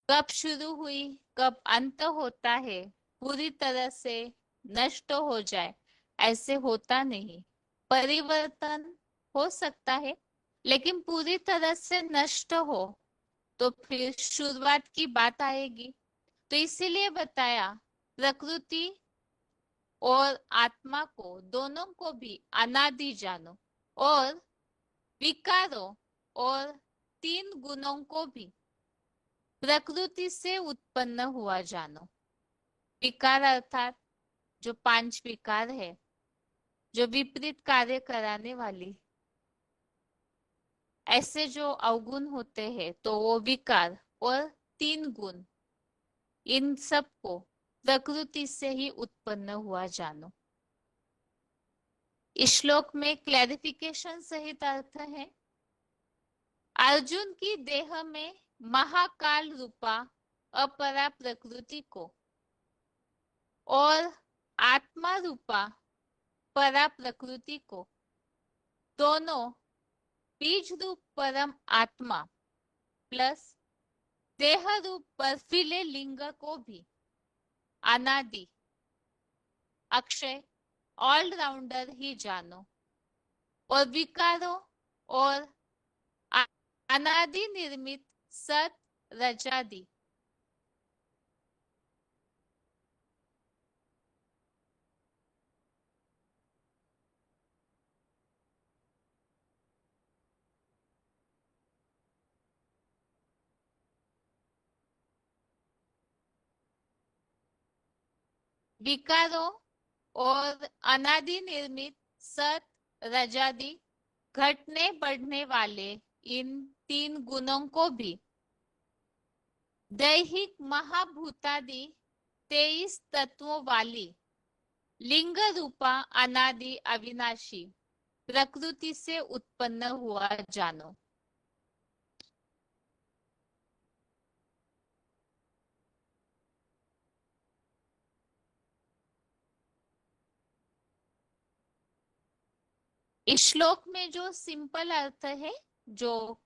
कब शुरू हुई, कब अंत होता है, पूरी तरह से नष्ट हो जाए ऐसे होता नहीं। परिवर्तन हो सकता है, लेकिन पूरी तरह से नष्ट हो तो फिर शुरुआत की बात आएगी। तो इसीलिए बताया, प्रकृति और आत्मा को दोनों को भी अनादि जानो, और विकारों और तीन गुणों को भी प्रकृति से उत्पन्न हुआ जानो। विकार अर्थात जो पांच विकार है, जो विपरीत कार्य कराने वाली ऐसे जो अवगुण होते हैं, तो वो विकार और तीन गुण, इन सब को प्रकृति से ही उत्पन्न हुआ जानो। इस श्लोक में क्लैरिफिकेशन सहित अर्थ है, अर्जुन की देह में महाकाल रूपा अपरा प्रकृति को और आत्मा रूपा परा प्रकृति को, दोनों बीज रूप परम आत्मा प्लस देह रूप बर्फीले लिंग को भी अनादि, अक्षय, ऑलराउंडर ही जानो, और विकारों और अनादि निर्मित सत रजादि विकारों और अनादि निर्मित सत रजादि घटने बढ़ने वाले इन तीन गुणों को भी दैहिक महाभूतादि 23 तत्वों वाली लिंग रूपा अनादि अविनाशी प्रकृति से उत्पन्न हुआ जानो। इस श्लोक में जो सिंपल अर्थ है, जो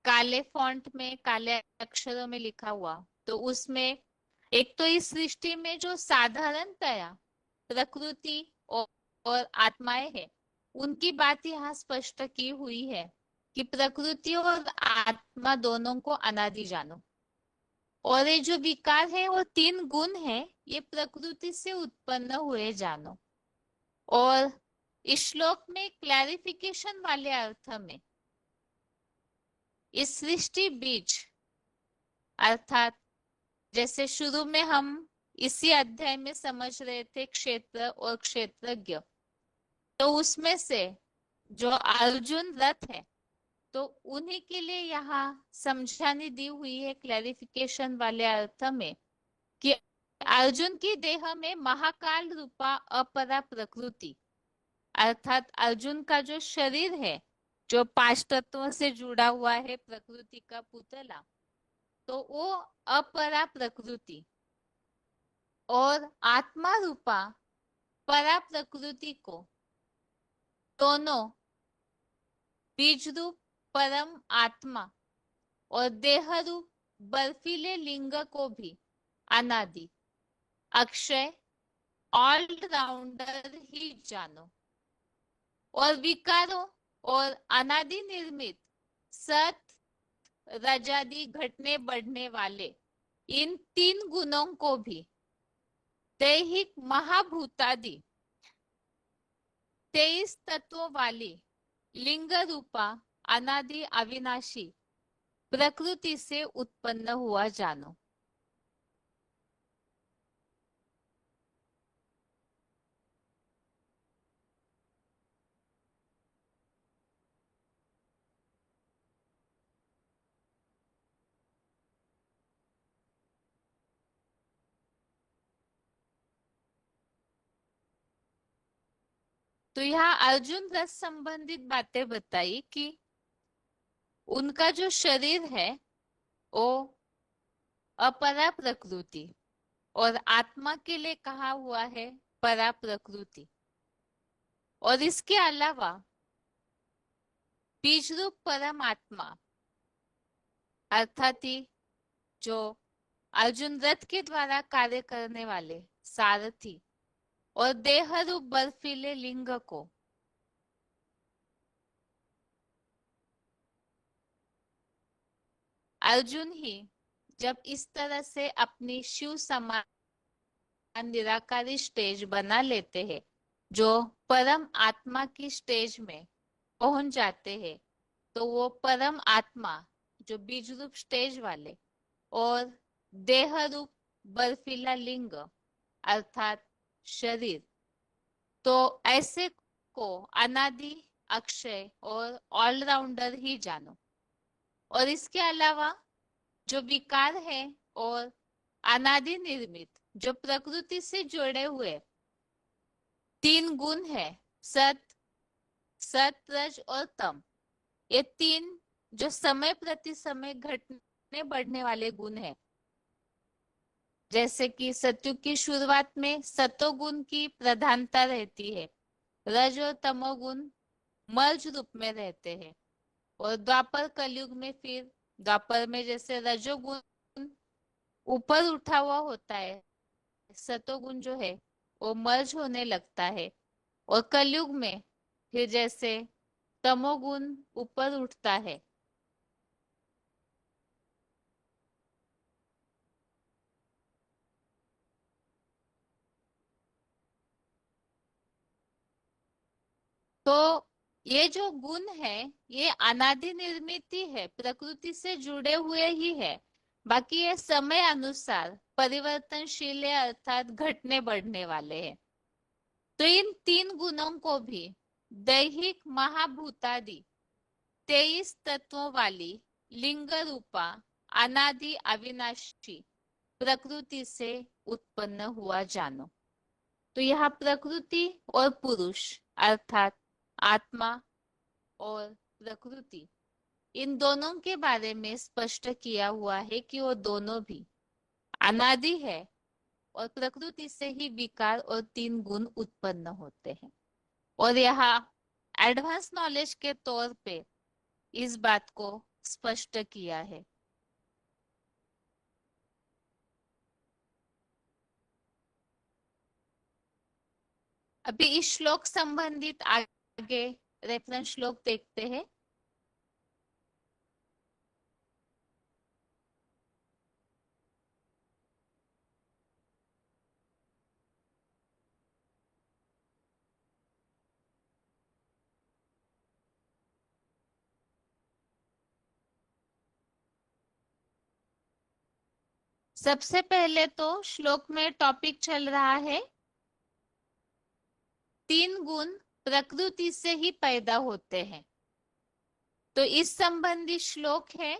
काले फॉन्ट में काले अक्षरों में लिखा हुआ, तो उसमें एक तो इस सृष्टि में जो साधारणतया प्रकृति और आत्माएं हैं, उनकी बात यहाँ स्पष्ट की हुई है कि प्रकृति और आत्मा दोनों को अनादि जानो, और ये जो विकार है वो तीन गुण है, ये प्रकृति से उत्पन्न हुए जानो। और इस श्लोक में क्लैरिफिकेशन वाले अर्थ में इस सृष्टि बीज अर्थात, जैसे शुरू में हम इसी अध्याय में समझ रहे थे क्षेत्र और क्षेत्रज्ञ, तो उसमें से जो अर्जुन रथ है, तो उन्हीं के लिए यहाँ समझानी दी हुई है क्लैरिफिकेशन वाले अर्थ में कि अर्जुन की देह में महाकाल रूपा अपरा प्रकृति अर्थात अर्जुन का जो शरीर है, जो पांच तत्वों से जुड़ा हुआ है, प्रकृति का पुतला, तो वो अपरा प्रकृति और आत्मा रूपा परा प्रकृति को, दोनों बीज रूप परम आत्मा और देह रूप बर्फीले लिंग को भी अनादि, अक्षय, ऑलराउंडर ही जानो, और विकारों और अनादि निर्मित सत रजादि घटने बढ़ने वाले इन तीन गुणों को भी दैहिक महाभूतादि 23 तत्वों वाली लिंग रूपा अनादि अविनाशी प्रकृति से उत्पन्न हुआ जानो। तो यहाँ अर्जुन रस संबंधित बातें बताई कि उनका जो शरीर है वो अपरा प्रकृति, और आत्मा के लिए कहा हुआ है परा प्रकृति, और इसके अलावा बीज रूप परमात्मा अर्थात ही जो अर्जुन रथ के द्वारा कार्य करने वाले सारथी और देह रूप बर्फीले लिंग को अर्जुन ही जब इस तरह से अपनी शिव समान निराकारी स्टेज बना लेते हैं, जो परम आत्मा की स्टेज में पहुंच जाते हैं, तो वो परम आत्मा जो बीज रूप स्टेज वाले और देह रूप बर्फीला लिंग अर्थात शरीर, तो ऐसे को अनादि, अक्षय और ऑलराउंडर ही जानो। और इसके अलावा जो विकार है और अनादि निर्मित जो प्रकृति से जुड़े हुए तीन गुण है, सत, सत, रज और तम, ये तीन जो समय प्रति समय घटने बढ़ने वाले गुण है, जैसे कि सत्युग की शुरुआत में सतोगुण की प्रधानता रहती है, रज और तमोगुण मर्ज रूप में रहते हैं, और द्वापर कलयुग में फिर द्वापर में जैसे रजोगुण ऊपर उठा हुआ होता है, सतोगुण जो है वो मर्ज होने लगता है, और कलयुग में फिर जैसे तमोगुण ऊपर उठता है। तो ये जो गुण है ये अनादि निर्मित ही है, प्रकृति से जुड़े हुए ही है, बाकी ये समय अनुसार परिवर्तनशील है, अर्थात घटने बढ़ने वाले हैं। तो इन तीन गुणों को भी दैहिक महाभूतादि 23 तत्वों वाली लिंग रूपा अनादि अविनाशी प्रकृति से उत्पन्न हुआ जानो। तो यहाँ प्रकृति और पुरुष अर्थात आत्मा और प्रकृति, इन दोनों के बारे में स्पष्ट किया हुआ है कि वो दोनों भी अनादि है और प्रकृति से ही विकार और तीन गुण उत्पन्न होते हैं। और यहाँ एडवांस नॉलेज के तौर पे इस बात को स्पष्ट किया है। अभी इस श्लोक संबंधित आगे रेफरेंस श्लोक देखते हैं। सबसे पहले तो श्लोक में टॉपिक चल रहा है तीन गुण प्रकृति से ही पैदा होते हैं। तो इस संबंधी श्लोक है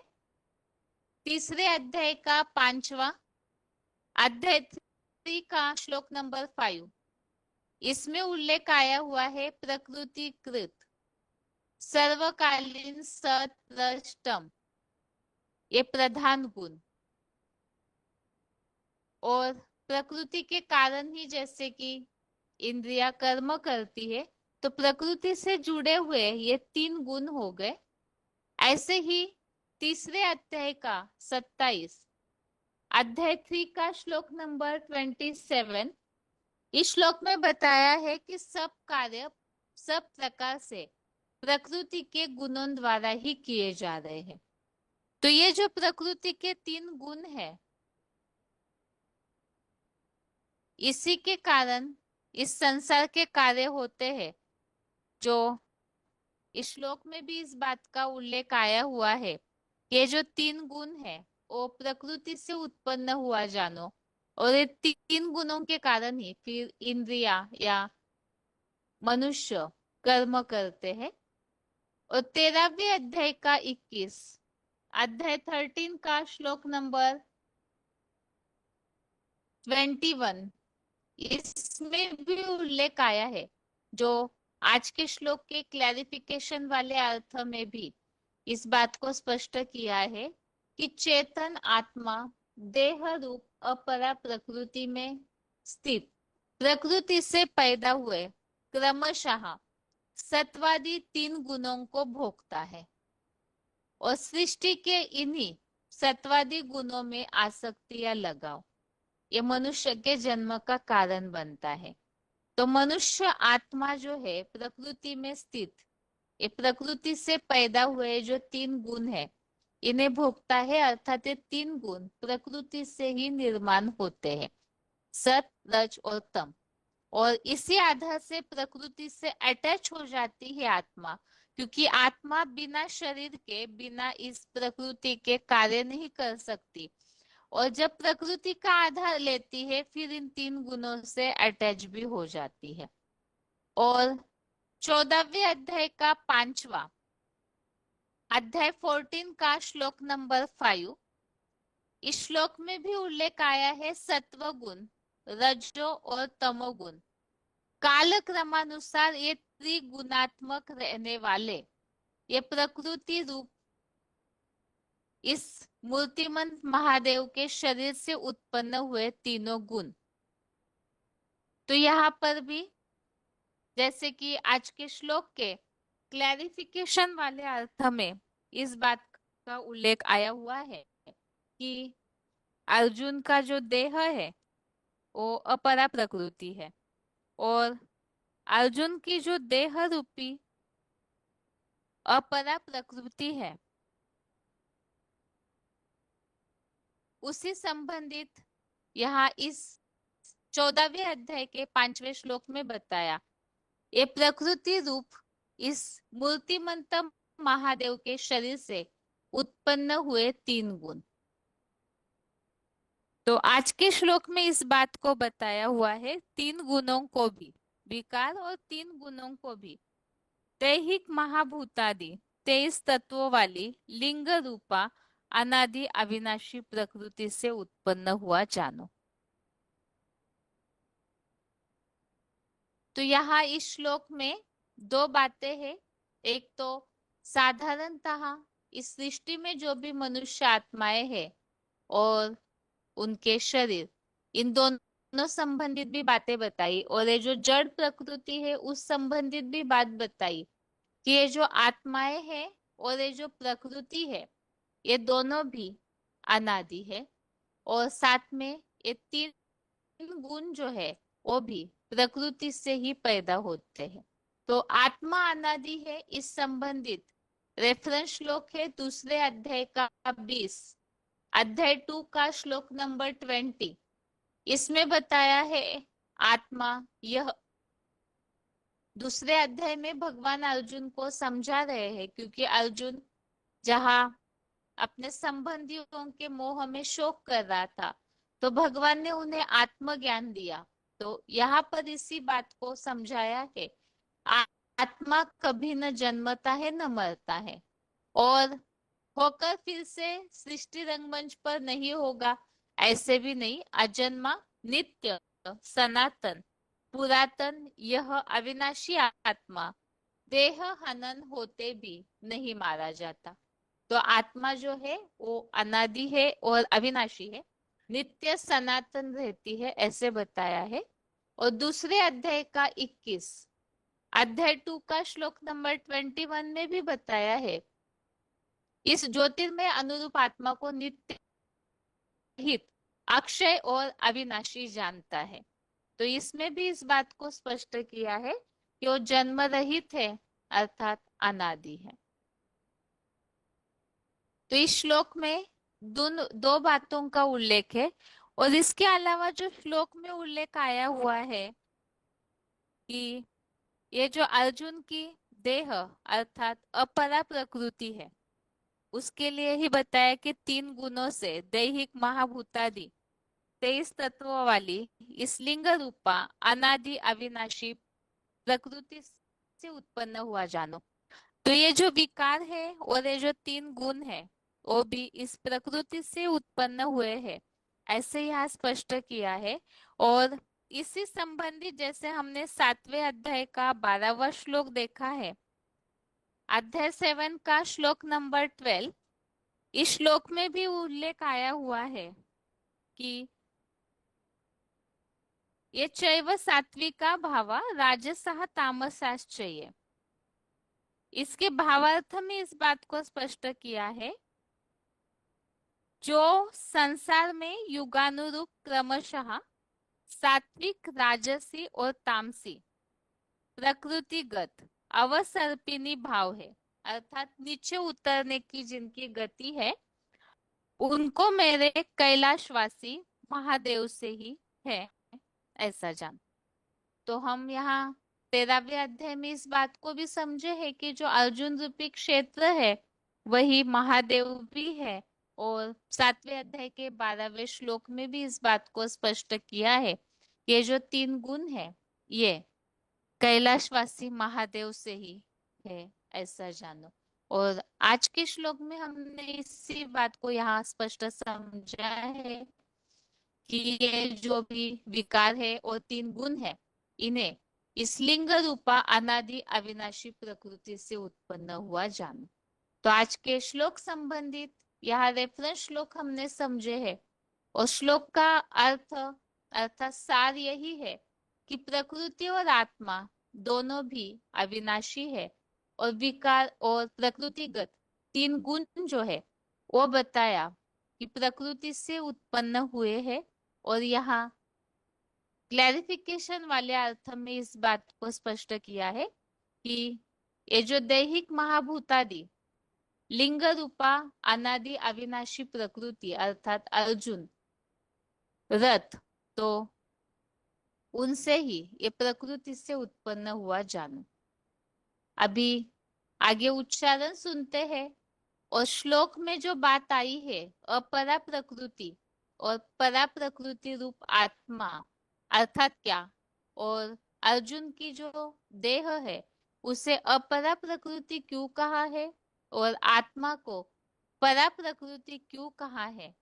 तीसरे अध्याय का 5वां अध्याय 3 का श्लोक नंबर 5। इसमें उल्लेख आया हुआ है प्रकृतिकृत सर्वकालीन सतरष्टम, ये प्रधान गुण, और प्रकृति के कारण ही जैसे कि इंद्रिया कर्म करती है, तो प्रकृति से जुड़े हुए ये तीन गुण हो गए। ऐसे ही तीसरे अध्याय का 27 अध्याय 3 का श्लोक नंबर 27, इस श्लोक में बताया है कि सब कार्य सब प्रकार से प्रकृति के गुणों द्वारा ही किए जा रहे हैं। तो ये जो प्रकृति के तीन गुण है, इसी के कारण इस संसार के कार्य होते हैं। जो इस श्लोक में भी इस बात का उल्लेख आया हुआ है, ये जो तीन गुण है वो प्रकृति से उत्पन्न हुआ जानो, और ये तीन गुणों के कारण ही फिर इंद्रिया या मनुष्य कर्म करते हैं। और 13वें अध्याय का 21 अध्याय 13 का श्लोक नंबर 21, इसमें भी उल्लेख आया है, जो आज के श्लोक के क्लैरिफिकेशन वाले अर्थ में भी इस बात को स्पष्ट किया है कि चेतन आत्मा देह रूप अपरा प्रकृति में स्थित प्रकृति से पैदा हुए क्रमशः सत्वादी तीन गुणों को भोगता है, और सृष्टि के इन्हीं सत्वादी गुणों में आसक्ति या लगाव, ये मनुष्य के जन्म का कारण बनता है। तो मनुष्य आत्मा जो है प्रकृति में स्थित, ये प्रकृति से पैदा हुए जो तीन गुण है इन्हें भोगता है, अर्थात ये तीन गुण प्रकृति से ही निर्माण होते हैं, सत रज और तम। और इसी आधार से प्रकृति से अटैच हो जाती है आत्मा, क्योंकि आत्मा बिना शरीर के, बिना इस प्रकृति के कार्य नहीं कर सकती। और जब प्रकृति का आधार लेती है फिर इन तीन गुणों से अटैच भी हो जाती है। और 14वें अध्याय का 5वां अध्याय 14 का श्लोक नंबर 5, इस श्लोक में भी उल्लेख आया है सत्व गुण, रजो और तमोगुण। काल क्रमानुसार ये त्रिगुणात्मक रहने वाले ये प्रकृति रूप इस मूर्तिमंत महादेव के शरीर से उत्पन्न हुए तीनों गुण। तो यहाँ पर भी जैसे कि आज के श्लोक के क्लैरिफिकेशन वाले अर्थ में इस बात का उल्लेख आया हुआ है कि अर्जुन का जो देह है वो अपरा प्रकृति है, और अर्जुन की जो देह रूपी अपरा प्रकृति है उसी संबंधित यहाँ इस 14वें अध्याय के 5वें श्लोक में बताया, ये प्रकृति रूप इस मूर्तिमंत महादेव के शरीर से उत्पन्न हुए तीन गुण। तो आज के श्लोक में इस बात को बताया हुआ है, तीन गुणों को भी, विकार और तीन गुणों को भी दैहिक महाभूतादि 23 तत्वों वाली लिंग रूपा अनादि अविनाशी प्रकृति से उत्पन्न हुआ जानो। तो यहाँ इस श्लोक में दो बातें हैं। एक तो साधारणतः इस सृष्टि में जो भी मनुष्य आत्माएं हैं और उनके शरीर, इन दोनों संबंधित भी बातें बताई, और ये जो जड़ प्रकृति है उस संबंधित भी बात बताई कि ये जो आत्माएं हैं और ये जो प्रकृति है ये दोनों भी अनादि है, और साथ में ये तीन गुण जो है वो भी प्रकृति से ही पैदा होते हैं। तो आत्मा अनादि है, इस संबंधित रेफरेंस श्लोक है दूसरे अध्याय का 20, अध्याय 2 का श्लोक नंबर 20। इसमें बताया है आत्मा, यह दूसरे अध्याय में भगवान अर्जुन को समझा रहे हैं, क्योंकि अर्जुन जहाँ अपने संबंधियों के मोह में शोक कर रहा था तो भगवान ने उन्हें आत्मज्ञान दिया। तो यहाँ पर इसी बात को समझाया है, आत्मा कभी न जन्मता है न मरता है, और होकर फिर से सृष्टि रंगमंच पर नहीं होगा ऐसे भी नहीं। अजन्मा, नित्य, सनातन, पुरातन यह अविनाशी आत्मा देह हनन होते भी नहीं मारा जाता। तो आत्मा जो है वो अनादि है और अविनाशी है, नित्य सनातन रहती है ऐसे बताया है। और दूसरे अध्याय का 21, अध्याय 2 का श्लोक नंबर 21 में भी बताया है, इस ज्योतिर्मय अनुरूप आत्मा को नित्य हित, अक्षय और अविनाशी जानता है। तो इसमें भी इस बात को स्पष्ट किया है कि वो जन्म रहित है अर्थात अनादि है। तो इस श्लोक में दो बातों का उल्लेख है, और इसके अलावा जो श्लोक में उल्लेख आया हुआ है कि ये जो अर्जुन की देह अर्थात अपरा प्रकृति है उसके लिए ही बताया कि तीन गुणों से दैहिक महाभूतादि 23 तत्वों वाली इस लिंग रूपा अनादि अविनाशी प्रकृति से उत्पन्न हुआ जानो। तो ये जो विकार है और ये जो तीन गुण है वो भी इस प्रकृति से उत्पन्न हुए हैं ऐसे यहाँ स्पष्ट किया है। और इसी संबंधी जैसे हमने 7वें अध्याय का 12वां श्लोक देखा है, अध्याय 7 का श्लोक नंबर 12, इस श्लोक में भी उल्लेख आया हुआ है कि ये चैव सात्विका भावा राजसः तामसाश्चैव। इसके भावार्थ में इस बात को स्पष्ट किया है जो संसार में युगानुरूप क्रमशः सात्विक, राजसी और तामसी प्रकृतिगत अवसर्पिणी भाव है, अर्थात नीचे उतरने की जिनकी गति है, उनको मेरे कैलाशवासी महादेव से ही है, ऐसा जान। तो हम यहाँ 13वें अध्याय में इस बात को भी समझे है कि जो अर्जुन रूपी क्षेत्र है वही महादेव भी है, और 7वें अध्याय के 12वें श्लोक में भी इस बात को स्पष्ट किया है कि ये जो 3 गुण है ये कैलाशवासी महादेव से ही है, ऐसा जानो। और आज के श्लोक में हमने इसी बात को यहाँ स्पष्ट समझा है कि ये जो भी विकार है और 3 गुण है, इन्हें इस लिंग रूपा अनादि अविनाशी प्रकृति से उत्पन्न हुआ जानो। तो आज के श्लोक संबंधित यहाँ रेफरेंस श्लोक हमने समझे हैं, और श्लोक का अर्थ अर्थात सार यही है कि प्रकृति और आत्मा दोनों भी अविनाशी है, और विकार और प्रकृतिगत 3 गुण जो है वो बताया कि प्रकृति से उत्पन्न हुए हैं, और यहाँ क्लैरिफिकेशन वाले अर्थ में इस बात को स्पष्ट किया है कि ये जो दैहिक महाभूतादि लिंग रूपा अनादि अविनाशी प्रकृति अर्थात अर्जुन रथ, तो उनसे ही ये प्रकृति से उत्पन्न हुआ जानो। अभी आगे उच्चारण सुनते हैं, और श्लोक में जो बात आई है अपरा प्रकृति और परा प्रकृति रूप आत्मा अर्थात क्या, और अर्जुन की जो देह है उसे अपरा प्रकृति क्यों कहा है और आत्मा को परा प्रकृति क्यों कहा है,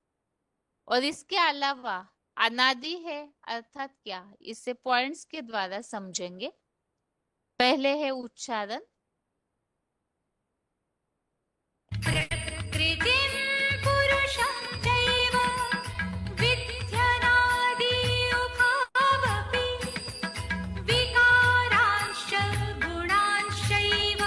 और इसके अलावा अनादि है अर्थात क्या, इसे पॉइंट्स के द्वारा समझेंगे। पहले है उच्चारण। कृतिं पुरुषं चैव विध्यनादि उभावपि विकारांश्च गुणांश्चैव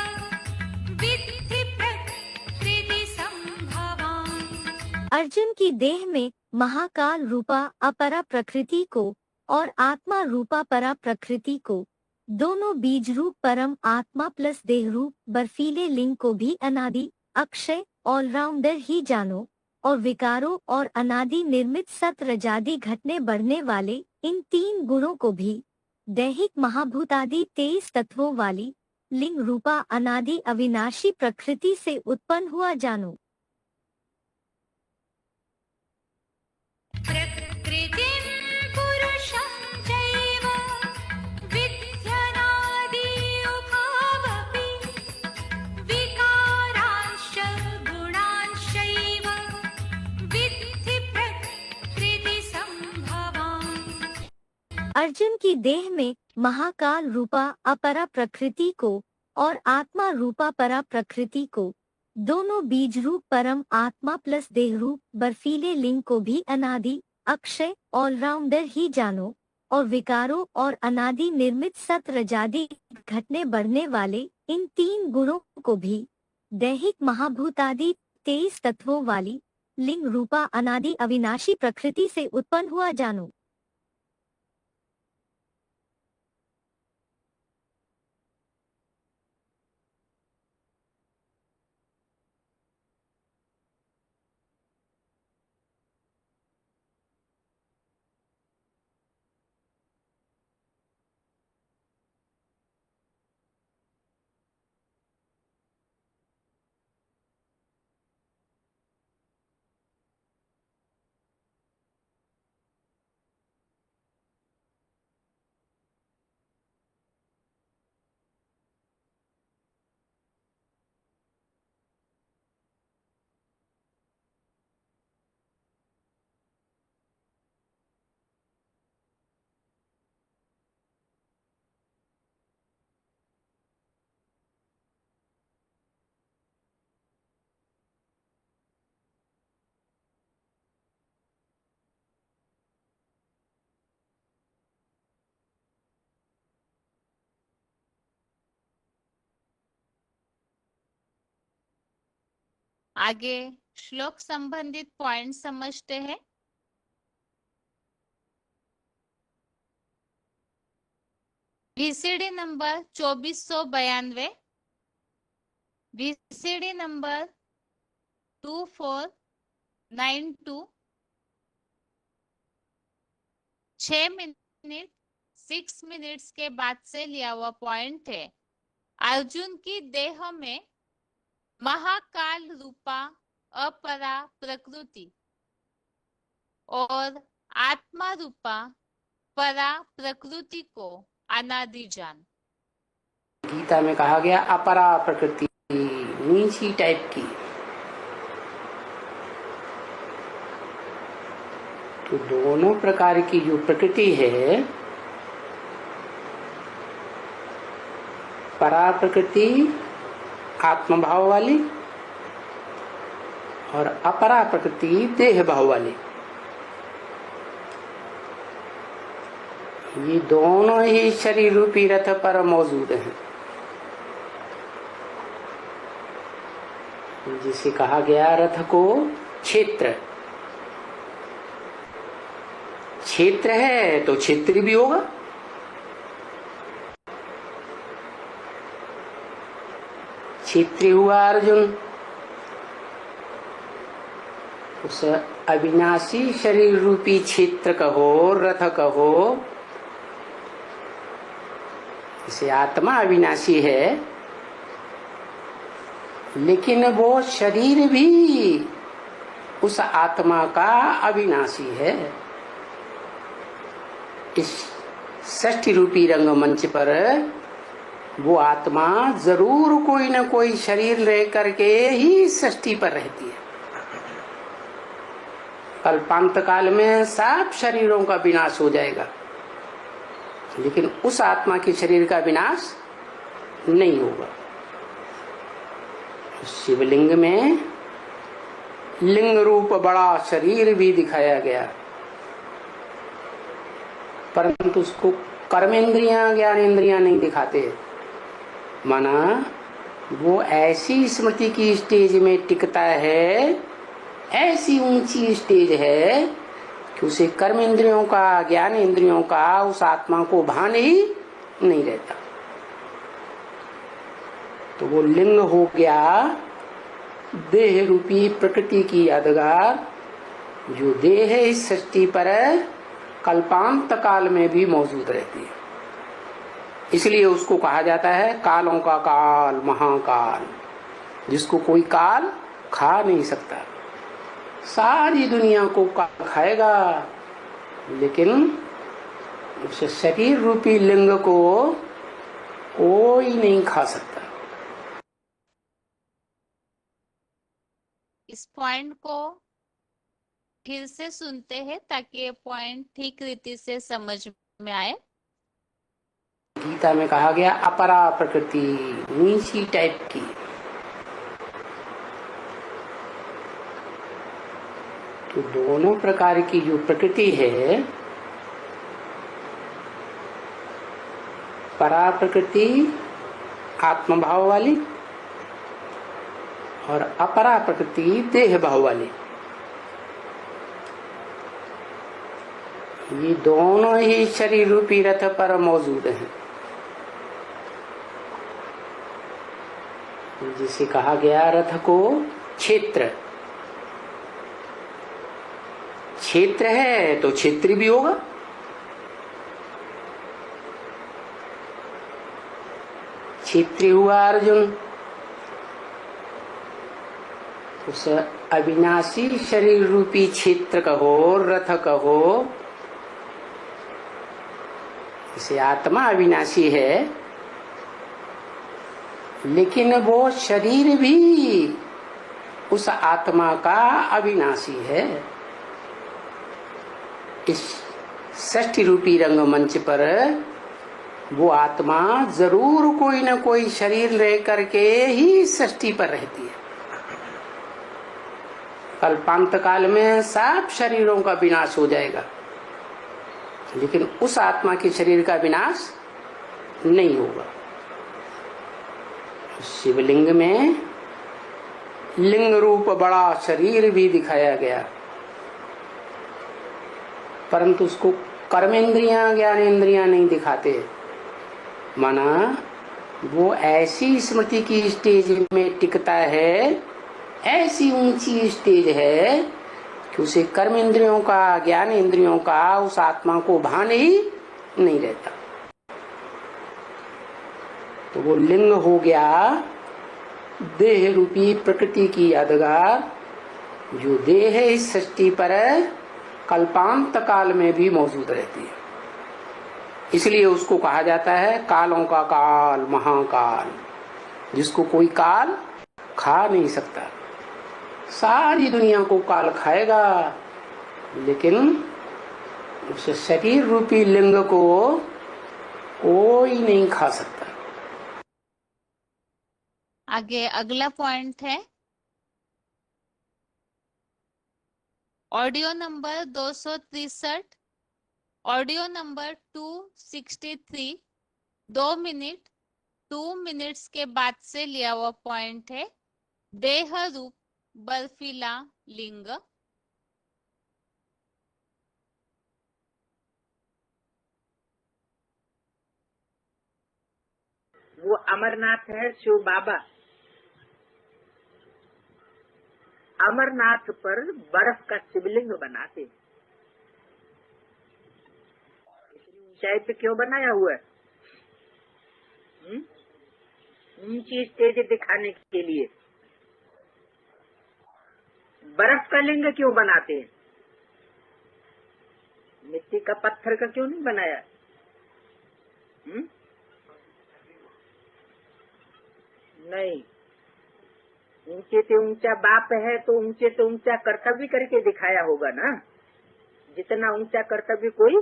विद्धि प्रकृति संभवान्। अर्जुन की देह में महाकाल रूपा अपरा प्रकृति को और आत्मा रूपा परा प्रकृति को, दोनों बीज रूप परम आत्मा प्लस देह रूप बर्फीले लिंग को भी अनादि अक्षय ऑलराउंडर ही जानो, और विकारों और अनादि निर्मित सतरजादि घटने बढ़ने वाले इन 3 गुणों को भी दैहिक महाभूतादि 23 तत्वों वाली लिंग रूपा अनादि अविनाशी प्रकृति से उत्पन्न हुआ जानो। प्रकृतिं पुरुषं चैव विध्यनादि उभावपि विकारांश्च गुणांश्चैव विद्धि प्रकृति संभवान्। अर्जुन की देह में महाकाल रूपा अपरा प्रकृति को और आत्मा रूपा परा प्रकृति को, दोनों बीज रूप परम आत्मा प्लस देह रूप बर्फीले लिंग को भी अनादि अक्षय ऑलराउंडर ही जानो, और विकारों और अनादि निर्मित सतरजादि घटने बढ़ने वाले इन 3 गुणों को भी दैहिक महाभूतादि 23 तत्वों वाली लिंग रूपा अनादि अविनाशी प्रकृति से उत्पन्न हुआ जानो। आगे श्लोक संबंधित पॉइंट समझते हैं। VCD number 2492, VCD number 2492, 6 minute 6 minutes के बाद से लिया हुआ पॉइंट है। अर्जुन की देह में महाकाल रूपा अपरा प्रकृति और आत्मा रूपा परा प्रकृति को अनादि जान। गीता में कहा गया अपरा प्रकृति, नीची टाइप की। तो दोनों प्रकार की जो प्रकृति है, परा प्रकृति आत्मभाव वाली और अपरा प्रकृति देह भाव वाली, ये दोनों ही शरीर रूपी रथ पर मौजूद हैं। जिसे कहा गया रथ को क्षेत्र, क्षेत्र है तो क्षेत्री भी होगा। क्षेत्री हुआ अर्जुन, उस अविनाशी शरीर रूपी क्षेत्र कहो, रथ कहो। इसे आत्मा अविनाशी है, लेकिन वो शरीर भी उस आत्मा का अविनाशी है। इस षष्ठी रूपी रंगमंच पर वो आत्मा जरूर कोई न कोई शरीर रह करके ही षष्ठी पर रहती है। कल्पांत काल में सब शरीरों का विनाश हो जाएगा, लेकिन उस आत्मा के शरीर का विनाश नहीं होगा। शिवलिंग में लिंग रूप बड़ा शरीर भी दिखाया गया, परंतु उसको कर्मेंद्रियां ज्ञानेंद्रियां नहीं दिखाते। माना वो ऐसी स्मृति की स्टेज में टिकता है, ऐसी ऊंची स्टेज है कि उसे कर्मेंद्रियों का ज्ञान इंद्रियों का उस आत्मा को भान ही नहीं रहता। तो वो लिंग हो गया देह रूपी प्रकृति की यादगार, जो देह इस सृष्टि पर कल्पांत काल में भी मौजूद रहती है। इसलिए उसको कहा जाता है कालों का काल, महाकाल, जिसको कोई काल खा नहीं सकता। सारी दुनिया को काल खाएगा, लेकिन उस शरीर रूपी लिंग को कोई नहीं खा सकता। इस पॉइंट को फिर से सुनते हैं ताकि ये पॉइंट ठीक रीति से समझ में आए। गीता में कहा गया अपरा प्रकृति, नीची टाइप की। तो दोनों प्रकार की जो प्रकृति है, परा प्रकृति आत्मभाव वाली और अपरा प्रकृति देह भाव वाली, ये दोनों ही शरीर रूपी रथ पर मौजूद हैं। जिसे कहा गया रथ को क्षेत्र, क्षेत्र है तो क्षेत्री भी होगा। क्षेत्री हुआ अर्जुन, उस अविनाशी शरीर रूपी क्षेत्र कहो, रथ कहो। इसे आत्मा अविनाशी है, लेकिन वो शरीर भी उस आत्मा का अविनाशी है। इस षष्ठी रूपी रंगमंच पर वो आत्मा जरूर कोई न कोई शरीर रह करके ही षष्ठी पर रहती है। कल्पांत काल में सब शरीरों का विनाश हो जाएगा, लेकिन उस आत्मा के शरीर का विनाश नहीं होगा। शिवलिंग में लिंग रूप बड़ा शरीर भी दिखाया गया, परंतु उसको कर्मेंद्रियां ज्ञानेंद्रियां नहीं दिखाते। माना वो ऐसी स्मृति की स्टेज में टिकता है, ऐसी ऊंची स्टेज है कि उसे कर्मेंद्रियों का ज्ञान इंद्रियों का उस आत्मा को भान ही नहीं रहता। तो वो लिंग हो गया देह रूपी प्रकृति की यादगार, जो देह इस सृष्टि पर कल्पांत काल में भी मौजूद रहती है। इसलिए उसको कहा जाता है कालों का काल, महाकाल, जिसको कोई काल खा नहीं सकता। सारी दुनिया को काल खाएगा, लेकिन उस शरीर रूपी लिंग को कोई नहीं खा सकता। आगे अगला पॉइंट है audio number 263, audio number 263, 2 minute 2 minutes के बाद से लिया हुआ पॉइंट है देह रूप बर्फीला लिंग। वो अमरनाथ है शिव बाबा। अमरनाथ पर बर्फ का शिवलिंग बनाते। इतनी ऊंचाई पे क्यों बनाया हुआ है? ऊंची स्टेज दिखाने के लिए। बर्फ का लिंग क्यों बनाते हैं? मिट्टी का पत्थर का क्यों नहीं बनाया? नहीं, ऊंचे से ऊंचा बाप है तो ऊंचे से ऊंचा कर्तव्य करके दिखाया होगा ना। जितना ऊंचा कर्तव्य कोई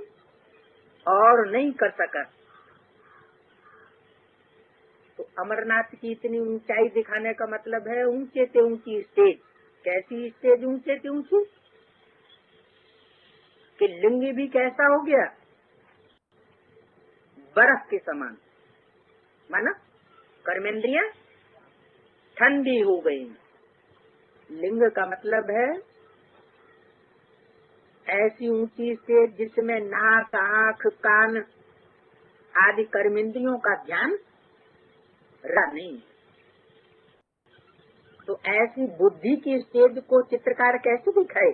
और नहीं कर सका। तो अमरनाथ की इतनी ऊंचाई दिखाने का मतलब है ऊंचे से ऊंची स्टेज। कैसी स्टेज ऊंचे से ऊंची? कि लिंग भी कैसा हो गया? बर्फ के समान। माना कर्मेंद्रियां ठंडी हो गई। लिंग का मतलब है ऐसी ऊंची स्टेज जिसमें नाक, आंख, कान आदि कर्मेंद्रियों का ध्यान रहा नहीं। तो ऐसी बुद्धि की स्टेज को चित्रकार कैसे दिखाए?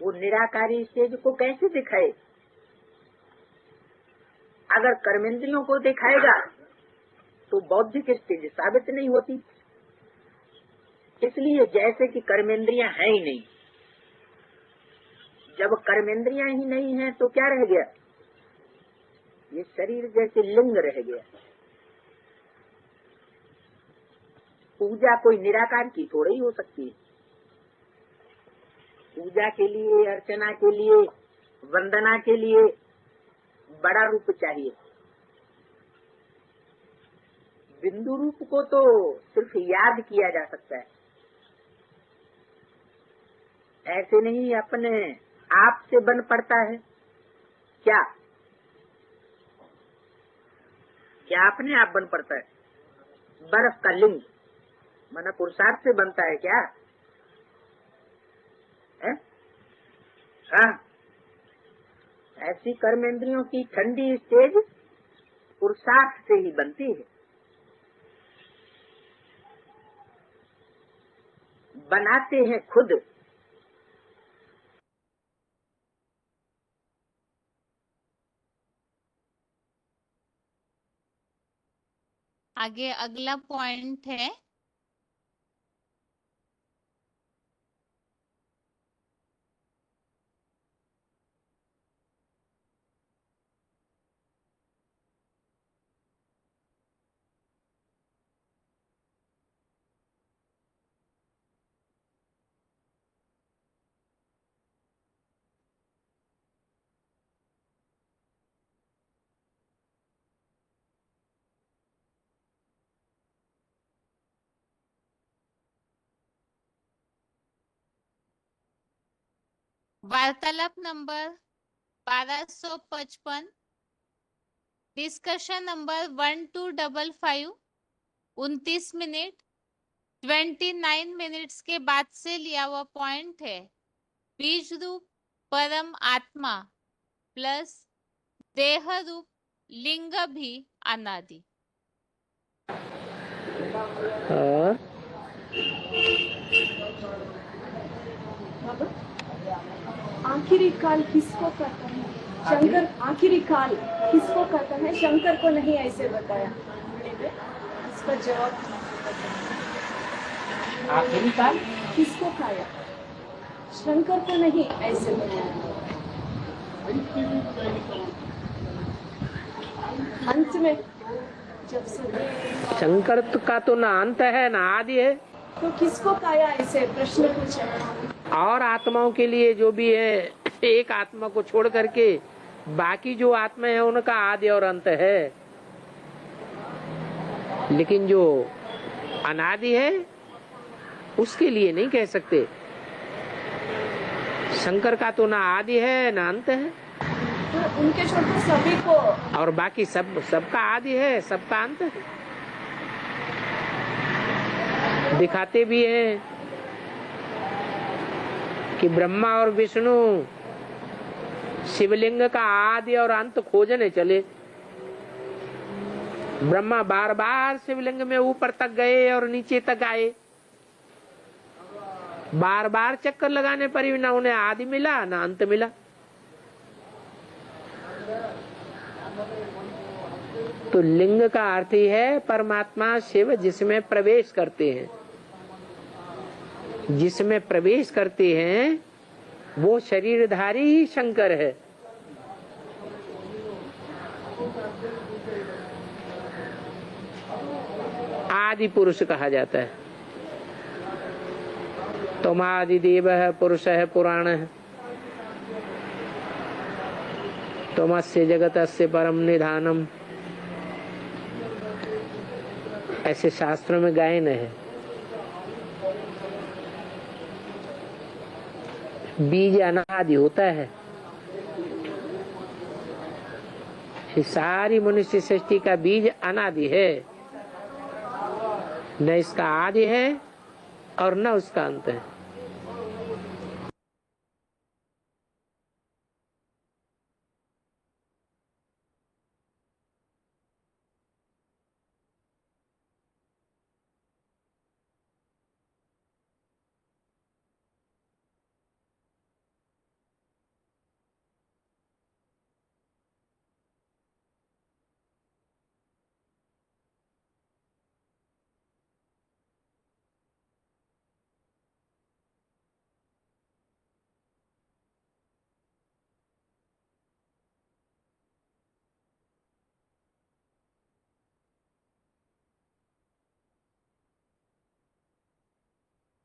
वो निराकारी स्टेज को कैसे दिखाए? अगर कर्मेंद्रियों को दिखाएगा तो बौद्धिक स्टेज साबित नहीं होती। इसलिए जैसे कि कर्मेंद्रियां है ही नहीं, जब कर्मेंद्रियां ही नहीं है तो क्या रह गया? ये शरीर जैसे लिंग रह गया। पूजा कोई निराकार की थोड़ी हो सकती है। पूजा के लिए, अर्चना के लिए, वंदना के लिए बड़ा रूप चाहिए। बिंदु रूप को तो सिर्फ याद किया जा सकता है, ऐसे नहीं अपने आप से बन पड़ता है। क्या क्या अपने आप बन पड़ता है? बर्फ का लिंग माना पुरुषार्थ से बनता है क्या है? हाँ, ऐसी कर्मेंद्रियों की ठंडी स्टेज पुरुषार्थ से ही बनती है। बनाते हैं खुद। आगे अगला पॉइंट है वार्तालाप number 1255, discussion number 1255, 29 minute 29 minutes के बाद से लिया हुआ पॉइंट है बीज रूप परम आत्मा प्लस देह रूप लिंग भी अनादि। आखिरी काल किसको कहता है? शंकर आखिरी काल किसको कहता है? शंकर को नहीं ऐसे बताया। इसका जवाब आखिरी काल किसको खाया? शंकर को नहीं ऐसे बताया। अंत में जब सभी शंकर का तो ना अंत है ना आदि है, तो किसको खाया ऐसे प्रश्न पूछा। और आत्माओं के लिए जो भी है एक आत्मा को छोड़ करके बाकी जो आत्मा है उनका आदि और अंत है, लेकिन जो अनादि है उसके लिए नहीं कह सकते। शंकर का तो ना आदि है ना अंत है, तो उनके छोटे सभी को, और बाकी सबका आदि है सबका अंत है। दिखाते भी हैं कि ब्रह्मा और विष्णु शिवलिंग का आदि और अंत खोजने चले। ब्रह्मा बार बार शिवलिंग में ऊपर तक गए और नीचे तक आए, बार बार चक्कर लगाने पर भी ना उन्हें आदि मिला ना अंत मिला। तो लिंग का अर्थ ही है परमात्मा शिव जिसमें प्रवेश करते हैं। जिसमें प्रवेश करते हैं वो शरीरधारी ही शंकर है। आदि पुरुष कहा जाता है। तुम आदि देव है, पुरुष है, पुराण है। तुमस्य जगतस्य परम निधानम, ऐसे शास्त्रों में गायन है। बीज अनादि होता है। सारी मनुष्य सृष्टि का बीज अनादि है, न इसका आदि है और न उसका अंत है।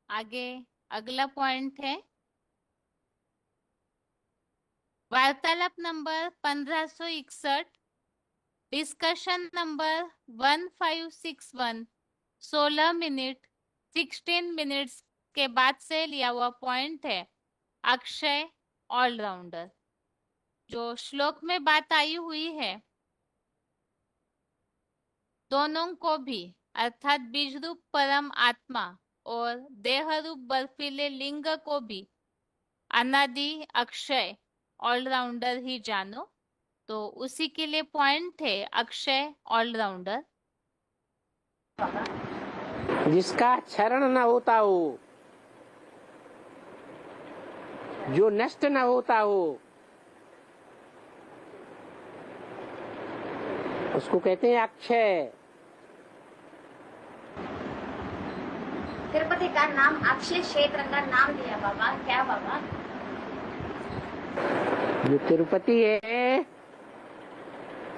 आगे अगला पॉइंट है वार्तालाप number 1561, discussion number 1561, 16 minute 16 minutes के बाद से लिया हुआ पॉइंट है अक्षय ऑलराउंडर। जो श्लोक में बात आई हुई है दोनों को भी अर्थात बीज रूप परम आत्मा और देह रूप बर्फीले लिंग को भी अनादि अक्षय ऑलराउंडर ही जानो। तो उसी के लिए पॉइंट है अक्षय ऑलराउंडर। जिसका क्षरण न होता हो, जो नष्ट न होता हो, उसको कहते हैं अक्षय। तिरुपति का नाम अक्षय क्षेत्र का नाम दिया बाबा, क्या बाबा? जो तिरुपति है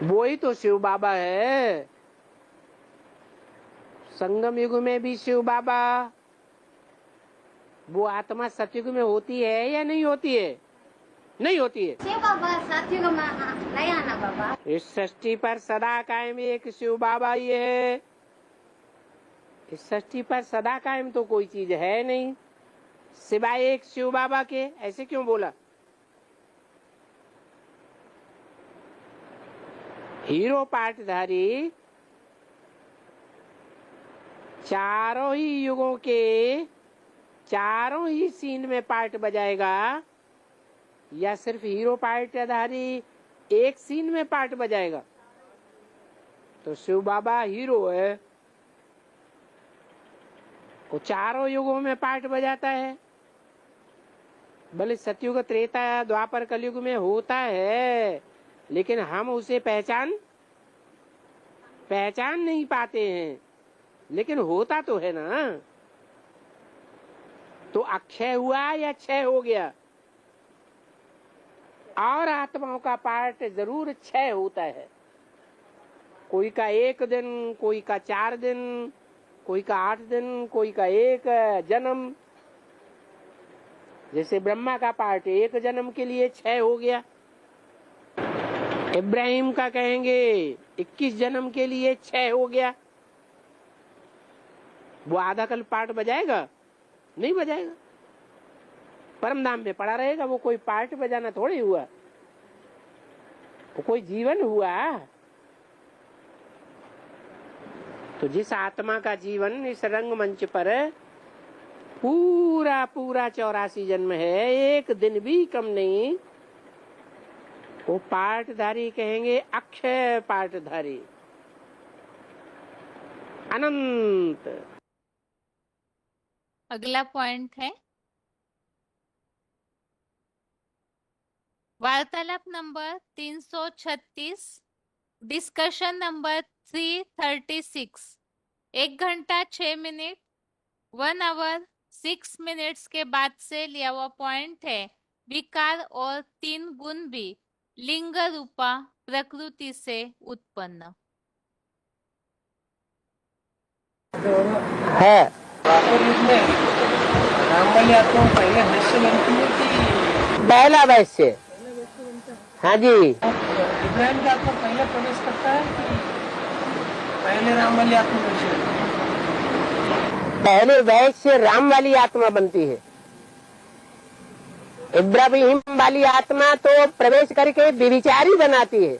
वो ही तो शिव बाबा है। संगम युग में भी शिव बाबा, वो आत्मा सतयुग में होती है या नहीं होती है? नहीं होती है। शिव बाबा सतयुग में नहीं आना बाबा। इस सृष्टि पर सदा कायम एक शिव बाबा ही है। इस सृष्टि पर सदा कायम तो कोई चीज है नहीं सिवाय एक शिव बाबा के। ऐसे क्यों बोला? हीरो पार्टधारी चारों ही युगों के चारों ही सीन में पार्ट बजाएगा या सिर्फ हीरो पार्टधारी एक सीन में पार्ट बजाएगा? तो शिव बाबा हीरो है, वो चारों युगों में पार्ट बजाता है। भले सतयुग त्रेता द्वापर कलयुग में होता है, लेकिन हम उसे पहचान नहीं पाते हैं, लेकिन होता तो है ना। तो अक्षय हुआ या क्षय हो गया? और आत्माओं का पार्ट जरूर क्षय होता है। कोई का 1 दिन, कोई का 4 दिन, कोई का 8 दिन, कोई का 1 जन्म। जैसे ब्रह्मा का पार्ट 1 जन्म के लिए क्षय हो गया। इब्राहिम का कहेंगे 21 जन्म के लिए क्षय हो गया। वो आधा कल पार्ट बजाएगा? नहीं बजाएगा। परम धाम में पड़ा रहेगा। वो कोई पार्ट बजाना थोड़ी हुआ, वो कोई जीवन हुआ। तो जिस आत्मा का जीवन इस रंगमंच पर पूरा 84 जन्म है, एक दिन भी कम नहीं, वो पार्टधारी कहेंगे अक्षय पार्टधारी, अनंत। अगला पॉइंट है वार्तालाप नंबर 336, डिस्कशन नंबर 336। 1 घंटा 6 मिनट 1 आवर 6 मिनट्स के बाद से लिया हुआ पॉइंट है। विकार और 3 गुण भी लिंग रूपा प्रकृति से उत्पन्न है। पहला वैश्य, हाँ जी। इब्राहिम का आत्मा पहले प्रवेश करता है कि पहले राम वाली आत्मा बनती है? पहले वैश्य राम वाली आत्मा बनती है। इब्राहिम वाली आत्मा तो प्रवेश करके व्यभिचारी बनाती है।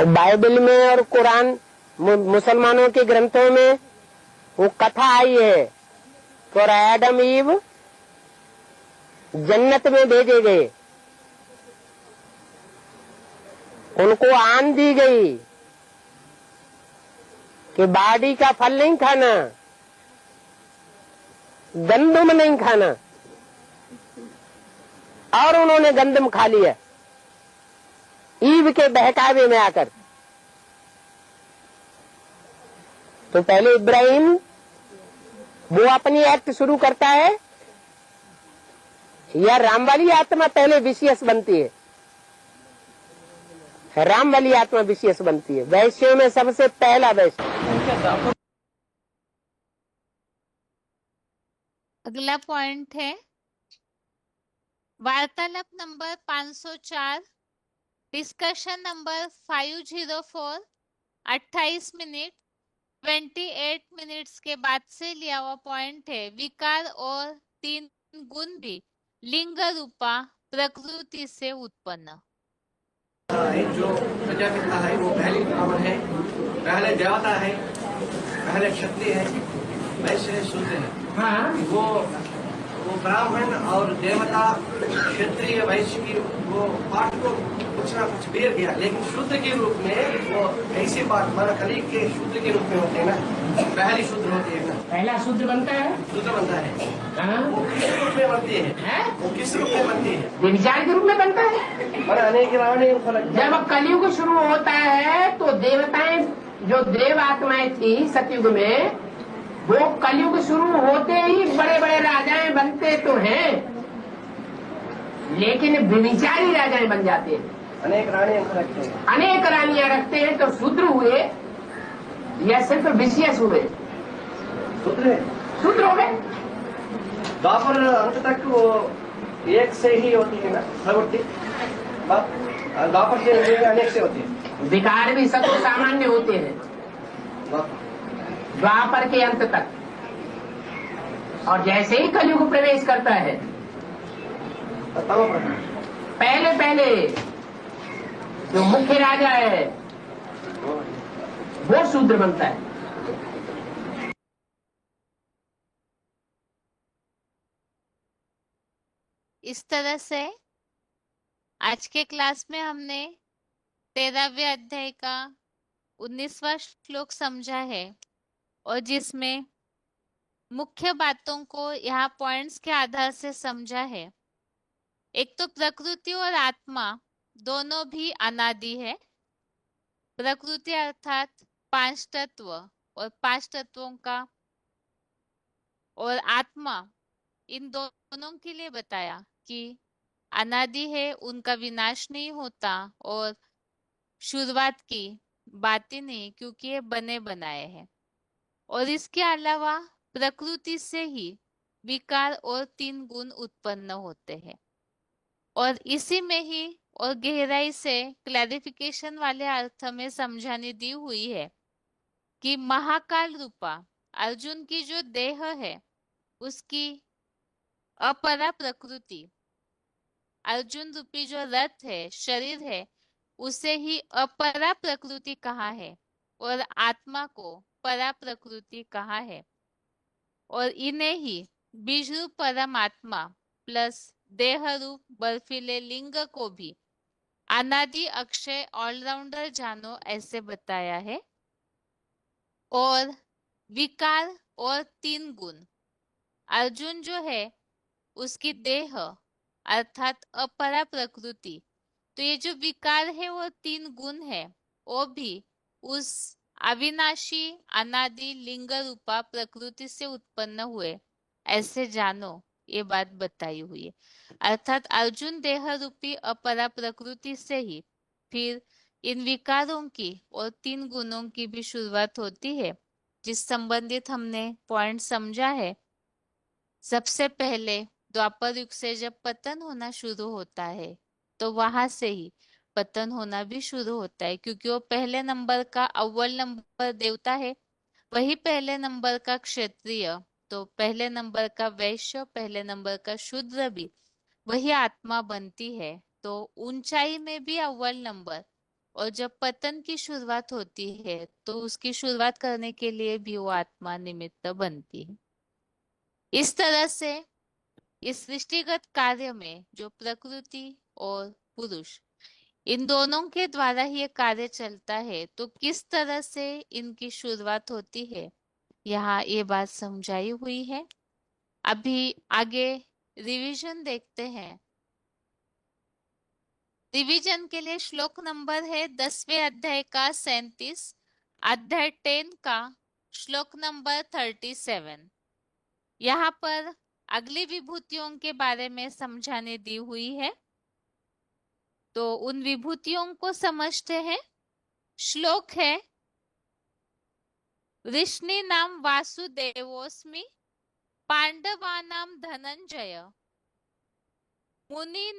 बाइबल में और कुरान मुसलमानों के ग्रंथों में वो कथा आई है, और एडम ईव जन्नत में भेजे गए, उनको आन दी गई कि बाड़ी का फल नहीं खाना, गंदम नहीं खाना, और उन्होंने गंदम खा लिया ईव के बहकावे में आकर। तो पहले इब्राहिम वो अपनी एक्ट शुरू करता है या राम वाली आत्मा पहले विशेष बनती है? राम वाली आत्मा विशेष बनती है। वैश्यों में सबसे पहला वैश्य। अगला पॉइंट है वार्तालाप number 504, discussion number 504, 28 minute 28 minutes के बाद से लिया हुआ पॉइंट है। विकार और 3 गुण भी लिंग रूपा प्रकृति से उत्पन्न। जो प्रजापिता है वो पहले ब्राह्मण है, पहले देवता है, पहले क्षत्रिय है, वैश्य शूद्र है। हाँ, वो ब्राह्मण और देवता क्षत्रिय वैश्य की वो पाठ को कुछ ना कुछ बेर गया, लेकिन शूद्र के रूप में वो ऐसी बात माना कली के शूद्र के रूप में होते हैं ना, पहली शूद्र होती है ना, पहला शूद्र बनता है। शूद्र बनता है। हाँ? वो किस रूप में बनती है? वो किस रूप में बनती है? व्यभिचार के रूप में बनता है। और अनेक जब कलयुग शुरू होता है तो देवताएं, जो देव आत्माएं थी सतयुग में, वो कलयुग शुरू होते ही बड़े बड़े राजाएं बनते तो हैं, लेकिन व्यभिचारी राजाएं बन जाते हैं। अनेक रानियां रखते हैं। अनेक रानियां रखते हैं। तो शूद्र हुए या सिर्फ विशेष हुए? शूद्र हो गए। द्वापर अंत तक वो एक से ही होती है ना प्रवृत्ति, द्वापर से अनेक से होती है। विकार भी सब सामान्य होते हैं द्वापर के अंत तक। और जैसे ही कलयुग प्रवेश करता है पहले पहले जो मुख्य राजा है वो शूद्र बनता है। इस तरह से आज के क्लास में हमने 13वें अध्याय का 19वां श्लोक समझा है और जिसमें मुख्य बातों को यहाँ पॉइंट्स के आधार से समझा है। एक तो प्रकृति और आत्मा दोनों भी अनादि है। प्रकृति अर्थात 5 तत्व और 5 तत्वों का, और आत्मा इन दोनों के लिए बताया कि अनादि है, उनका विनाश नहीं होता और शुरुआत की बात ही नहीं, क्योंकि ये बने बनाए हैं। और इसके अलावा प्रकृति से ही विकार और 3 गुण उत्पन्न होते हैं। और इसी में ही और गहराई से क्लैरिफिकेशन वाले अर्थ में समझाने दी हुई है कि महाकाल रूपा अर्जुन की जो देह है उसकी अपरा प्रकृति, अर्जुन रूपी जो रथ है, शरीर है, उसे ही अपरा प्रकृति कहा है और आत्मा को परा प्रकृति कहा है। और इन्हें ही बीज रूप परमात्मा प्लस देह रूप बर्फीले लिंग को भी अनादि अक्षय ऑलराउंडर जानो ऐसे बताया है। और विकार और 3 गुण, अर्जुन जो है उसकी देह अर्थात अपरा प्रकृति, तो ये जो विकार है वो 3 गुण है, वो भी उस अविनाशी अनादि लिंग रूपा प्रकृति से उत्पन्न हुए ऐसे जानो, ये बात बताई हुई है। अर्थात अर्जुन देह रूपी अपरा प्रकृति से ही फिर इन विकारों की और 3 गुणों की भी शुरुआत होती है, जिस संबंधित हमने पॉइंट समझा है। सबसे पहले द्वापर युग से जब पतन होना शुरू होता है तो वहां से ही पतन होना भी शुरू होता है, क्योंकि वो पहले नंबर का अव्वल नंबर देवता है, वही पहले नंबर का क्षत्रिय, तो पहले नंबर का वैश्य, पहले नंबर का शूद्र भी वही आत्मा बनती है। तो ऊंचाई में भी अव्वल नंबर, और जब पतन की शुरुआत होती है तो उसकी शुरुआत करने के लिए भी वो आत्मा निमित्त बनती है। इस तरह से इस सृष्टिगत कार्य में जो प्रकृति और पुरुष इन दोनों के द्वारा ही ये कार्य चलता है, तो किस तरह से इनकी शुरुआत होती है यहाँ ये बात समझाई हुई है। अभी आगे रिवीजन देखते हैं। रिवीजन के लिए श्लोक नंबर है 10वें अध्याय का 37, अध्याय 10 का श्लोक नंबर 37। यहाँ पर अगली विभूतियों के बारे में समझाने दी हुई है, तो उन विभूतियों को समझते हैं। श्लोक है, ऋष्णि नाम वासुदेवोस्मि पांडवानां धनंजय मुनि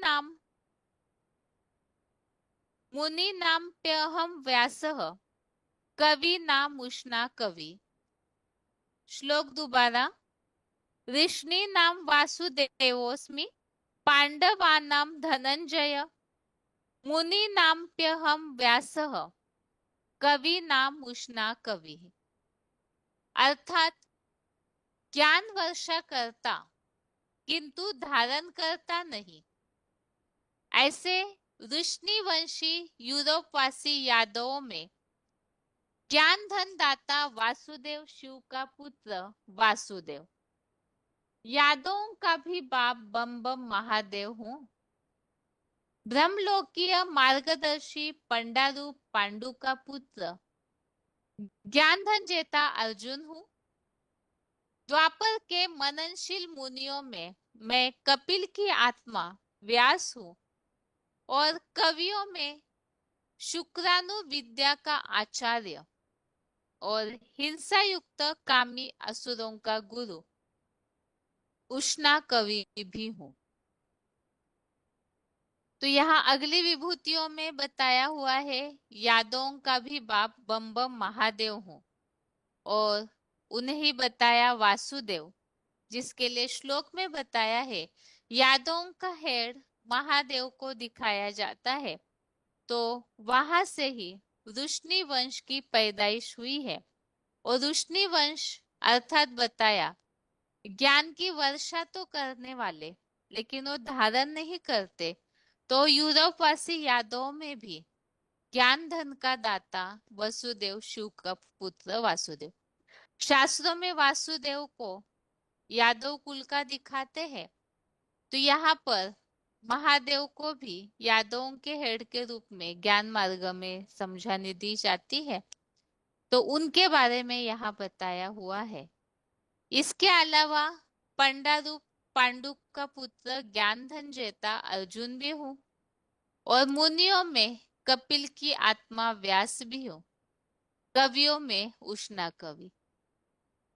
नाम प्यहम व्यासः कवि नाम उष्णा कवि। श्लोक दोबारा, ऋष्णि नाम वासुदेवोस्मि पांडवानां धनंजय मुनि नाम प्यहम व्यासः कवि नाम उष्णा कवि। अर्थात ज्ञान वर्षा करता किंतु धारण करता नहीं, ऐसे ऋष्णि वंशी यूरोपवासी यादवों में ज्ञान धन दाता वासुदेव शिव का पुत्र वासुदेव, यादवों का भी बाप बम बम महादेव हूँ, ब्रह्मलोकीय मार्गदर्शी पंडारूप पांडु का पुत्र ज्ञान धन जेता अर्जुन हूँ, द्वापर के मननशील मुनियों में मैं कपिल की आत्मा व्यास हूँ, और कवियों में शुक्रानु विद्या का आचार्य और हिंसा युक्त कामी असुरों का गुरु उष्णा कवि भी हूँ। तो यहाँ अगली विभूतियों में बताया हुआ है, यादवों का भी बाप बम बम महादेव हूँ, और उन्हें ही बताया वासुदेव, जिसके लिए श्लोक में बताया है यादवों का हेड महादेव को दिखाया जाता है, तो वहां से ही वृष्णि वंश की पैदाइश हुई है। और वृष्णि वंश अर्थात बताया ज्ञान की वर्षा तो करने वाले, लेकिन वो धारण नहीं करते। तो यूरोपवासी यादवों में भी ज्ञान धन का दाता वसुदेव, शिव का पुत्र वासुदेव। शास्त्रों में वासुदेव को यादव कुल का दिखाते हैं, तो यहाँ पर महादेव को भी यादवों के हेड के रूप में ज्ञान मार्ग में समझाने दी जाती है, तो उनके बारे में यहाँ बताया हुआ है। इसके अलावा पंडा रूप पांडु का पुत्र ज्ञानधन जेता अर्जुन भी हूँ, और मुनियों में कपिल की आत्मा व्यास भी हूँ, कवियों में उष्णा कवि।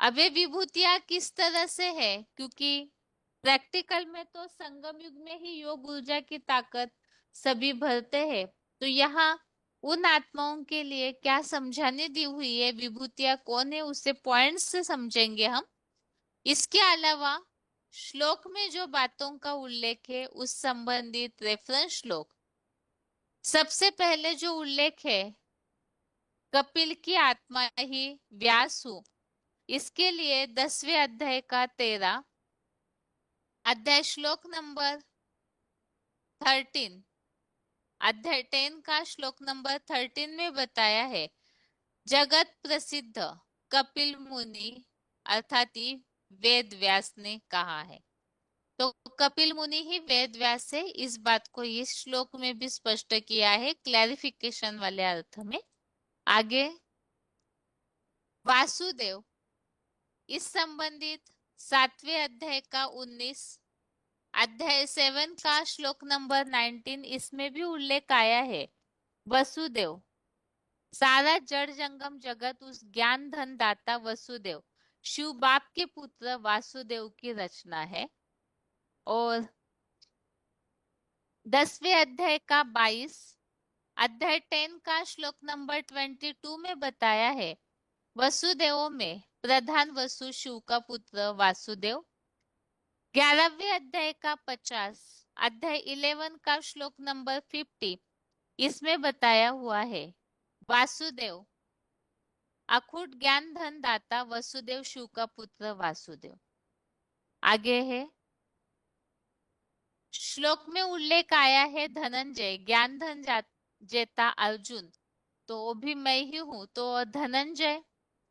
अब ये विभूतियां किस तरह से है, क्योंकि प्रैक्टिकल में तो संगम युग में ही योग ऊर्जा की ताकत सभी भरते हैं, तो यहाँ उन आत्माओं के लिए क्या समझाने दी हुई है, विभूतियां कौन है, उससे पॉइंट्स से समझेंगे हम। इसके अलावा श्लोक में जो बातों का उल्लेख है उस संबंधित रेफरेंस श्लोक, सबसे पहले जो उल्लेख है कपिल की आत्मा ही व्यास हूँ, इसके लिए 10वें अध्याय का 13 अध्याय श्लोक नंबर 13 अध्याय 10 का श्लोक नंबर 13 में बताया है जगत प्रसिद्ध कपिल मुनि अर्थात वेद व्यास ने कहा है। तो कपिल मुनि ही वेद व्यास है, इस बात को इस श्लोक में भी स्पष्ट किया है क्लैरिफिकेशन वाले अर्थ में। आगे वासुदेव, इस संबंधित 7वें अध्याय का 19 अध्याय 7 का श्लोक नंबर 19, इसमें भी उल्लेख आया है वसुदेव, सारा जड़ जंगम जगत उस ज्ञान धन दाता वसुदेव शिव बाप के पुत्र वासुदेव की रचना है। और 10वें अध्याय का 22 अध्याय 10 का श्लोक नंबर 22 में बताया है वसुदेवों में प्रधान वसु शिव का पुत्र वासुदेव। 11वें अध्याय का 50 अध्याय 11 का श्लोक नंबर 50, इसमें बताया हुआ है वासुदेव अखुट ज्ञान धन दाता वसुदेव शिव का पुत्र वासुदेव। आगे है श्लोक में उल्लेख आया है धनंजय ज्ञान धन जेता अर्जुन, तो वो भी मैं ही हूँ, तो धनंजय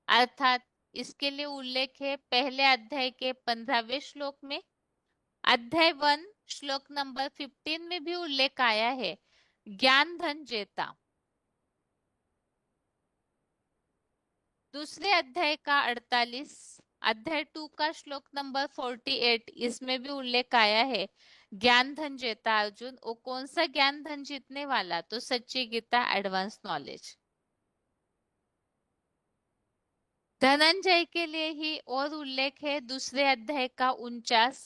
अर्थात इसके लिए उल्लेख है पहले अध्याय के 15वें श्लोक में। अध्याय 1 श्लोक नंबर 15 में भी उल्लेख आया है ज्ञान धन जेता। दूसरे अध्याय का 48 अध्याय 2 का श्लोक नंबर 48, इसमें भी उल्लेख आया है ज्ञान धन जेता अर्जुन। वो कौन सा ज्ञान धन जीतने वाला, तो सच्ची गीता एडवांस नॉलेज। धनंजय के लिए ही और उल्लेख है दूसरे अध्याय का 49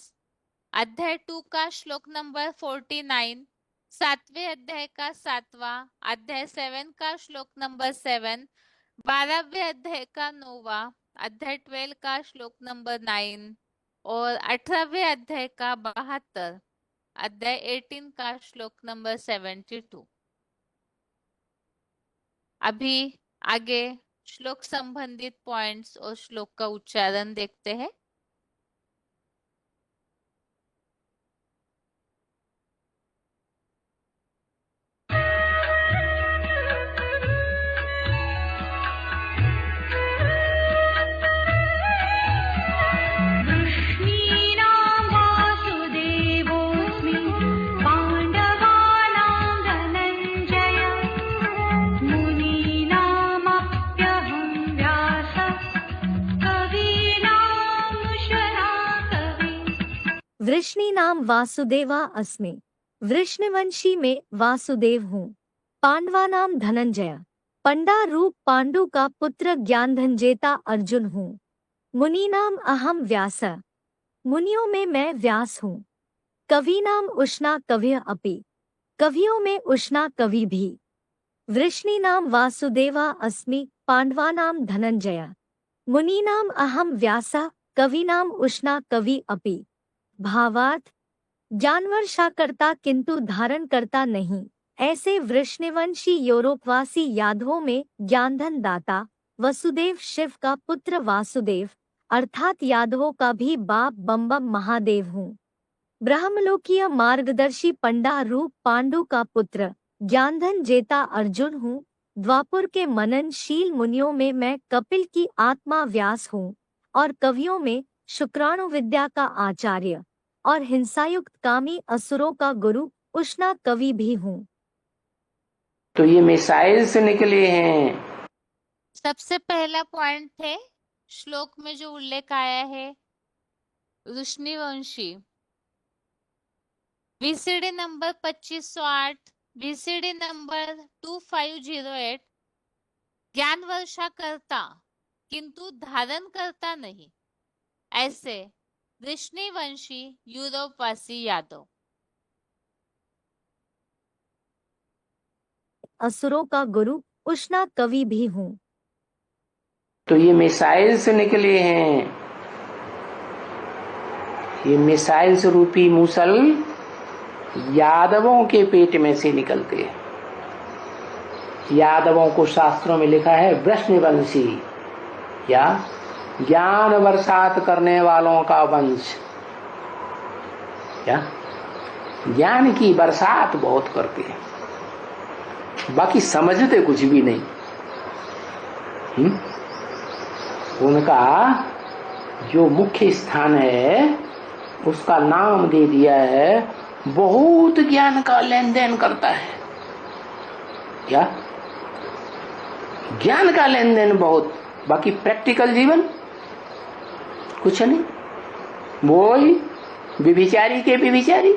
अध्याय 2 का श्लोक नंबर 49, 7वें अध्याय का 7वां अध्याय 7 का श्लोक नंबर 7, 12वें अध्याय का 9वां अध्याय 12 का श्लोक नंबर 9 और 18वें अध्याय का 72 अध्याय 18 का श्लोक नंबर 72। अभी आगे श्लोक संबंधित पॉइंट्स और श्लोक का उच्चारण देखते हैं। वृष्णि नाम वासुदेवा अस्मि, वृष्णिवंशी में वासुदेव हूँ। पांडवा नाम धनंजय, पंडा रूप पांडु का पुत्र ज्ञानधनजेता अर्जुन हूँ। मुनि नाम अहम व्यास, मुनियों में मैं व्यास हूँ। कवि नाम उष्णा कवि अपि, कवियों में उष्णा कवि भी। वृष्णि नाम वासुदेवा अस्मि, पांडवा नाम धनंजय, मुनि नाम अहम व्यास, कविनाम उष्णा कवि अपि। भावार्थ, जानवर शा करता किंतु धारण करता नहीं। ऐसे वृष्णिवंशी यूरोपवासी यादवों में ज्ञानधन दाता वसुदेव शिव का पुत्र वासुदेव अर्थात यादवों का भी बाप बम बम महादेव हूँ। ब्रह्मलोकीय मार्गदर्शी पंडा रूप पांडु का पुत्र ज्ञानधन जेता अर्जुन हूँ। द्वापुर के मननशील मुनियों में मैं कपिल की आत्मा व्यास हूँ और कवियों में शुक्राणु विद्या का आचार्य और हिंसायुक्त कामी असुरों का गुरु उष्णा कवि भी हूँ। तो ये मिसाइल से निकले हैं। सबसे पहला पॉइंट है श्लोक में जो उल्लेख आया है वृष्णिवंशी, वीसीडी नंबर 2508, वीसीडी नंबर 2508, ज्ञान वर्षा करता किंतु धारण करता नहीं, ऐसे वृष्णिवंशी यूरोपवासी यादव। असुरों का गुरु उष्णा कवि भी हूँ। तो ये मिसाइल से निकले हैं। ये मिसाइल रूपी मूसल यादवों के पेट में से निकलते हैं। यादवों को शास्त्रों में लिखा है वृष्णिवंशी, या ज्ञान बरसात करने वालों का वंश। क्या ज्ञान की बरसात बहुत करते हैं, बाकी समझते कुछ भी नहीं। उनका जो मुख्य स्थान है उसका नाम दे दिया है बहुत ज्ञान का लेन देन करता है। क्या ज्ञान का लेन देन बहुत, बाकी प्रैक्टिकल जीवन कुछ नहीं। वही विभिचारी के विभिचारी।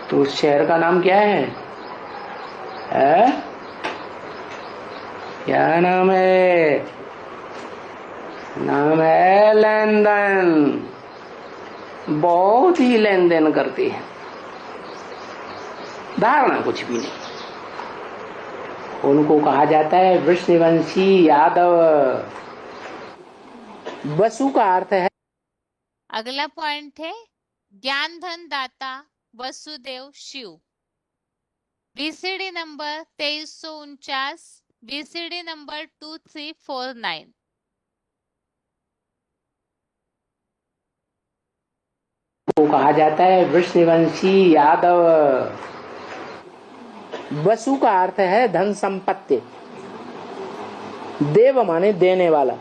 तो उस शहर का नाम क्या है? क्या नाम है? नाम है लेन देन। बहुत ही लेन देन करते हैं, धारणा कुछ भी नहीं। उनको कहा जाता है वृष्णिवंशी यादव। वसु का अर्थ है। अगला पॉइंट है ज्ञान धन दाता Vasudev Shiv, BCD number 2349, BCD number 2349। को कहा जाता है वृष्णिवंशी यादव। वसु का अर्थ है धन संपत्ति। देव माने देने वाला।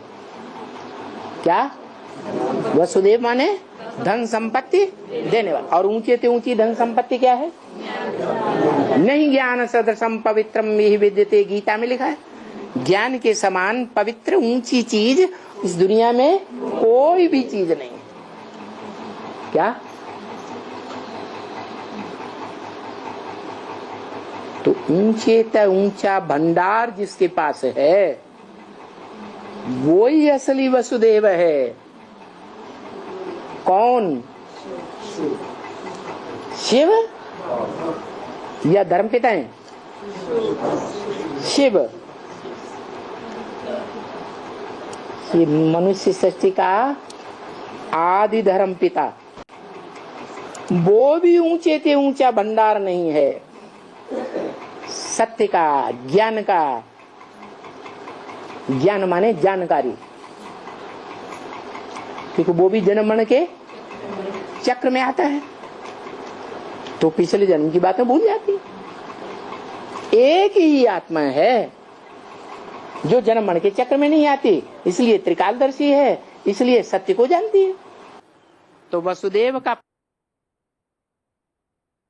क्या? वसुदेव माने धन संपत्ति देने वाला। और ऊंचे से ऊंची धन संपत्ति क्या है? नहीं ज्ञान सदृशम पवित्रम यही विद्यते, गीता में लिखा है। ज्ञान के समान पवित्र ऊंची चीज इस दुनिया में कोई भी चीज नहीं। क्या? तो ऊंचे तक ऊंचा भंडार जिसके पास है वो ही असली वसुदेव है। कौन? शिव या धर्मपिता है? शिव। ये मनुष्य सृष्टि का आदि धर्म पिता। वो भी ऊंचे से ऊंचा भंडार नहीं है सत्य का, ज्ञान का। ज्ञान माने जानकारी, क्योंकि वो भी जन्म मरण के चक्र में आता है, तो पिछले जन्म की बातें भूल जाती। एक ही आत्मा है जो जन्म मरण के चक्र में नहीं आती, इसलिए त्रिकालदर्शी है, इसलिए सत्य को जानती है। तो वसुदेव का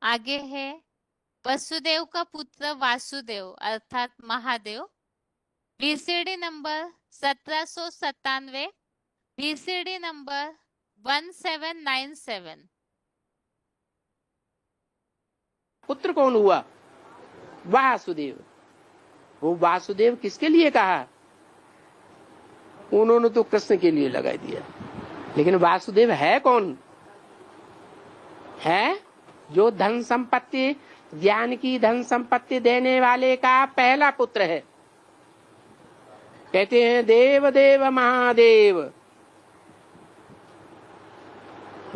आगे है वसुदेव का पुत्र वासुदेव अर्थात Mahadev, BCD number 1797, BCD number 1797। पुत्र कौन हुआ? वासुदेव। वो वासुदेव किसके लिए कहा? उन्होंने तो कृष्ण के लिए लगा दिया, लेकिन वासुदेव है कौन? है जो धन संपत्ति, ज्ञान की धन संपत्ति देने वाले का पहला पुत्र है। कहते हैं देव देव महादेव।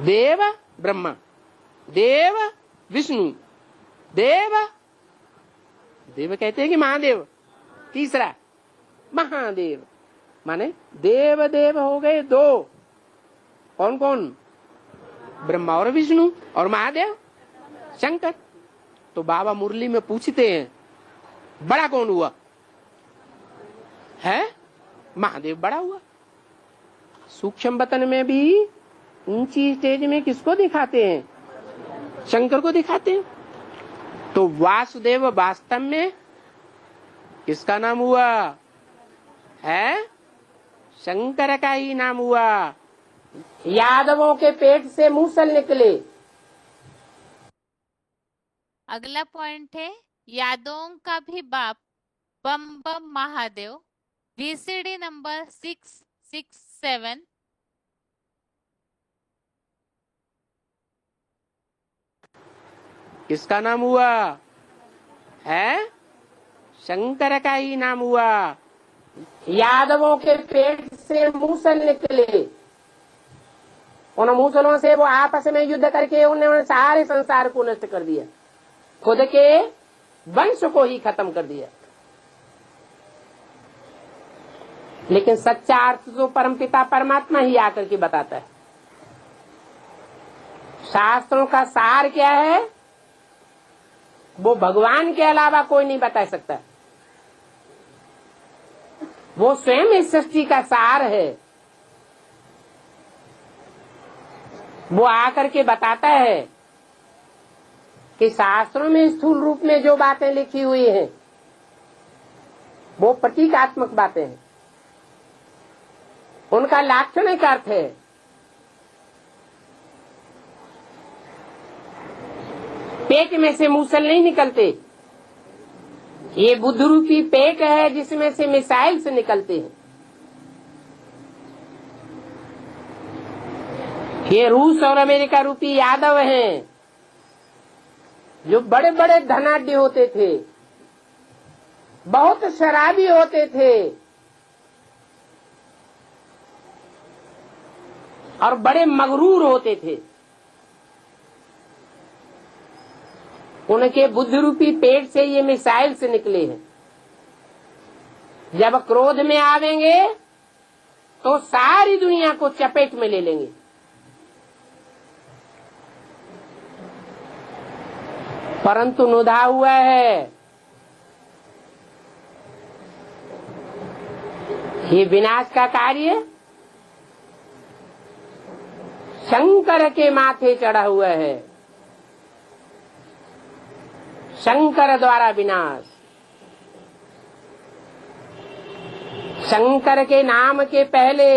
देव ब्रह्मा, देव विष्णु, देव देव कहते हैं कि महादेव, तीसरा महादेव, माने देव देव हो गए दो। कौन कौन? ब्रह्मा और विष्णु, और महादेव शंकर। तो बाबा मुरली में पूछते हैं बड़ा कौन हुआ? है महादेव बड़ा हुआ। सूक्ष्म वतन में भी ऊंची स्टेज में किसको दिखाते हैं? शंकर को दिखाते हैं। तो वासुदेव वास्तव में किसका नाम हुआ? है शंकर का ही नाम हुआ। यादवों के पेट से मूसल निकले। अगला पॉइंट है यादवों का भी बाप बम बम महादेव, VCD नंबर 667। किसका नाम हुआ? है शंकर का ही नाम हुआ। यादवों के पेट से मूसल निकले। उन मूसलों से वो आपस में युद्ध करके उन्होंने सारे संसार को नष्ट कर दिया, खुद के वंश को ही खत्म कर दिया। लेकिन सच्चा अर्थ तो परमपिता परमात्मा ही आकर के बताता है। शास्त्रों का सार क्या है वो भगवान के अलावा कोई नहीं बता सकता। वो स्वयं इस सृष्टि का सार है। वो आकर के बताता है कि शास्त्रों में स्थूल रूप में जो बातें लिखी हुई हैं वो प्रतीकात्मक बातें हैं। उनका लाक्षणिक अर्थ है। पेट में से मूसल नहीं निकलते। ये बुद्ध रूपी पेट है जिसमें से मिसाइल से निकलते हैं। ये रूस और अमेरिका रूपी यादव हैं जो बड़े बड़े धनाढ्य होते थे, बहुत शराबी होते थे और बड़े मगरूर होते थे। उनके बुद्ध रूपी पेट से ये मिसाइल से निकले हैं। जब क्रोध में आवेंगे तो सारी दुनिया को चपेट में ले लेंगे। परंतु नुधा हुआ है ये विनाश का कार्य शंकर के माथे चढ़ा हुआ है। शंकर द्वारा विनाश। शंकर के नाम के पहले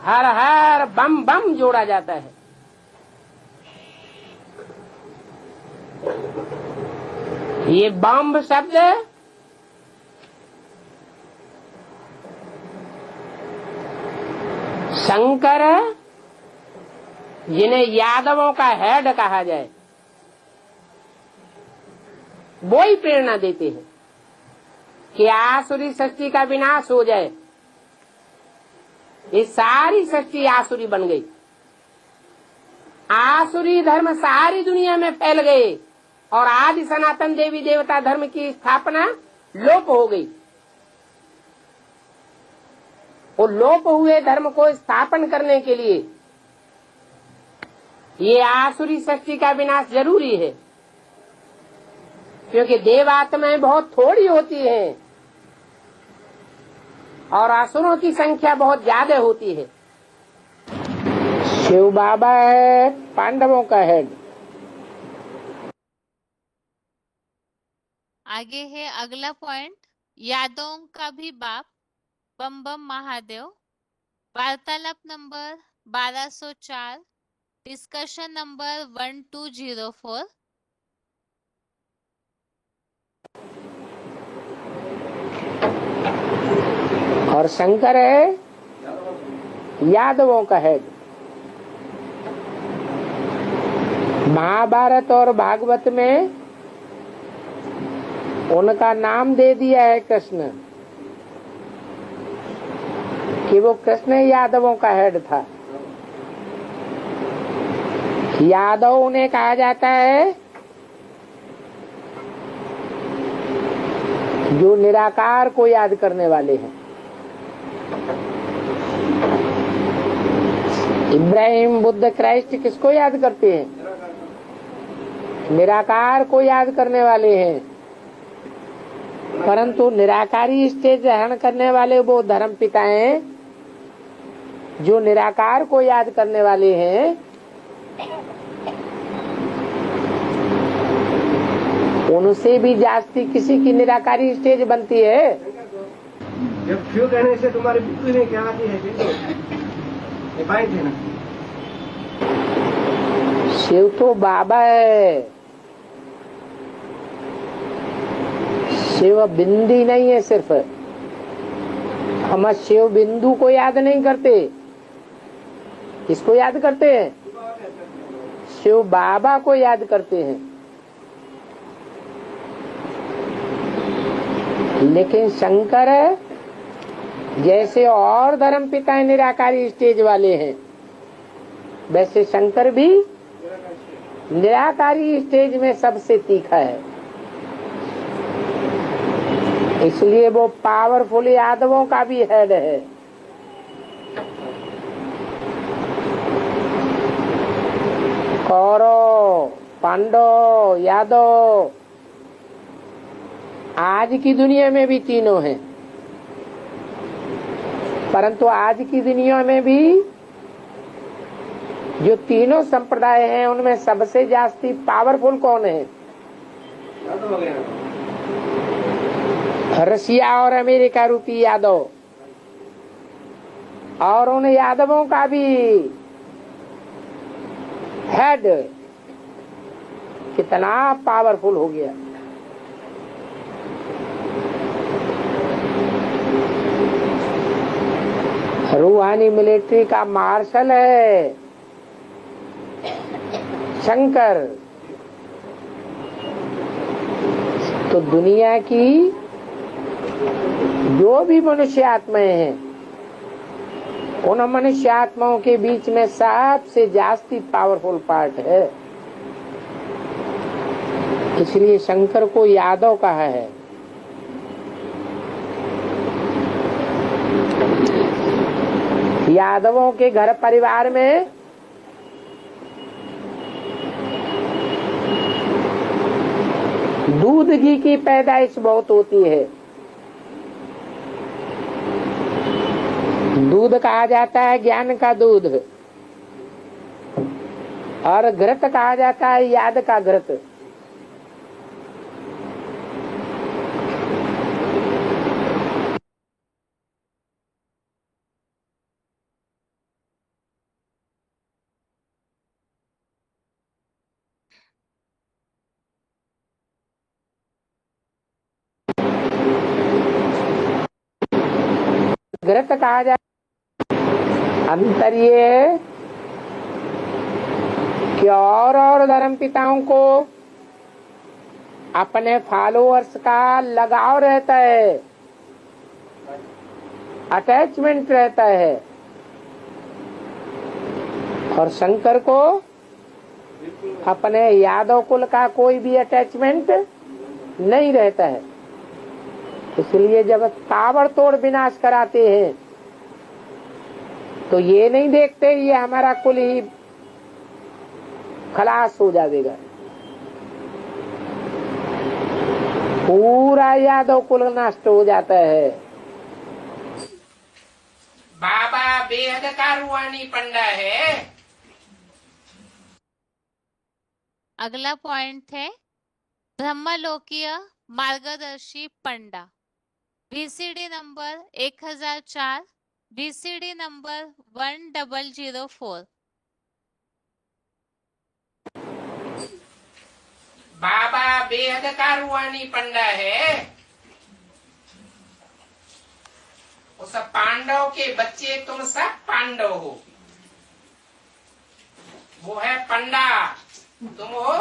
हर हर बम बम जोड़ा जाता है। ये बम शब्द शंकर जिन्हें यादवों का हेड कहा जाए वो ही प्रेरणा देते हैं कि आसुरी सृष्टि का विनाश हो जाए। ये सारी सृष्टि आसुरी बन गई। आसुरी धर्म सारी दुनिया में फैल गए और आदि सनातन देवी देवता धर्म की स्थापना लोप हो गई। वो लोप हुए धर्म को स्थापन करने के लिए ये आसुरी सृष्टि का विनाश जरूरी है, क्योंकि देव आत्माएं बहुत थोड़ी होती हैं और असुरों की संख्या बहुत ज्यादा होती है। शिव बाबा है पांडवों का हेड। आगे है अगला पॉइंट यादवों का भी बाप बम बम महादेव, वार्तालाप नंबर 1204, डिस्कशन नंबर 1204। और शंकर है यादवों का हेड। महाभारत और भागवत में उनका नाम दे दिया है कृष्ण। कि वो कृष्ण यादवों का हेड था। यादव उन्हें कहा जाता है जो निराकार को याद करने वाले हैं। इब्राहिम, बुद्ध, क्राइस्ट किसको याद करते हैं? निराकार को याद करने वाले हैं। परंतु निराकारी स्टेज ग्रहण करने वाले वो धर्म पिता हैं जो निराकार को याद करने वाले हैं। उनसे भी जास्ती किसी की निराकारी स्टेज बनती है। जब क्यों कहने से तुम्हारी बुद्धि में क्या आती है? ये बाइक है ना, शिव तो बाबा है, शिव बिंदी नहीं है। सिर्फ हम शिव बिंदु को याद नहीं करते। किसको याद करते हैं? शिव बाबा को याद करते हैं। लेकिन शंकर जैसे और धर्म पिता निराकारी स्टेज वाले हैं, वैसे शंकर भी निराकारी स्टेज में सबसे तीखा है। इसलिए वो पावरफुल यादवों का भी हेड है। कौरव, पांडव, यादव आज की दुनिया में भी तीनों हैं। परंतु आज की दुनिया में भी जो तीनों संप्रदाय हैं उनमें सबसे जास्ती पावरफुल कौन है? रशिया और अमेरिका रूपी यादव। और उन यादवों का भी हेड कितना पावरफुल हो गया। रूहानी मिलिट्री का मार्शल है शंकर। तो दुनिया की जो भी मनुष्य आत्माएं हैं, उन मनुष्य आत्माओं के बीच में सबसे जास्ती पावरफुल पार्ट है। इसलिए शंकर को यादव कहा है। यादवों के घर परिवार में दूध घी की पैदाइश बहुत होती है। दूध कहा जाता है ज्ञान का दूध, और घृत कहा जाता है याद का घृत। घृत कहा जाता है। अंतर ये है कि और धर्म पिताओं को अपने फॉलोअर्स का लगाव रहता है, अटैचमेंट रहता है। और शंकर को अपने यादव कुल का कोई भी अटैचमेंट नहीं रहता है। इसलिए जब ताबड़तोड़ विनाश कराते हैं तो ये नहीं देखते ये हमारा कुल ही खलास हो जाएगा। पूरा यादव कुल नष्ट हो जाता है। बाबा बेहद का रूहानी पंडा है। अगला पॉइंट है ब्रह्मलोकीय मार्गदर्शी पंडा। VCD number 1004, VCD number 1004। बाबा बेहद का रूहानी पंडा है। उस पांडव के बच्चे तुम सब पांडव हो। वो है पंडा, तुम हो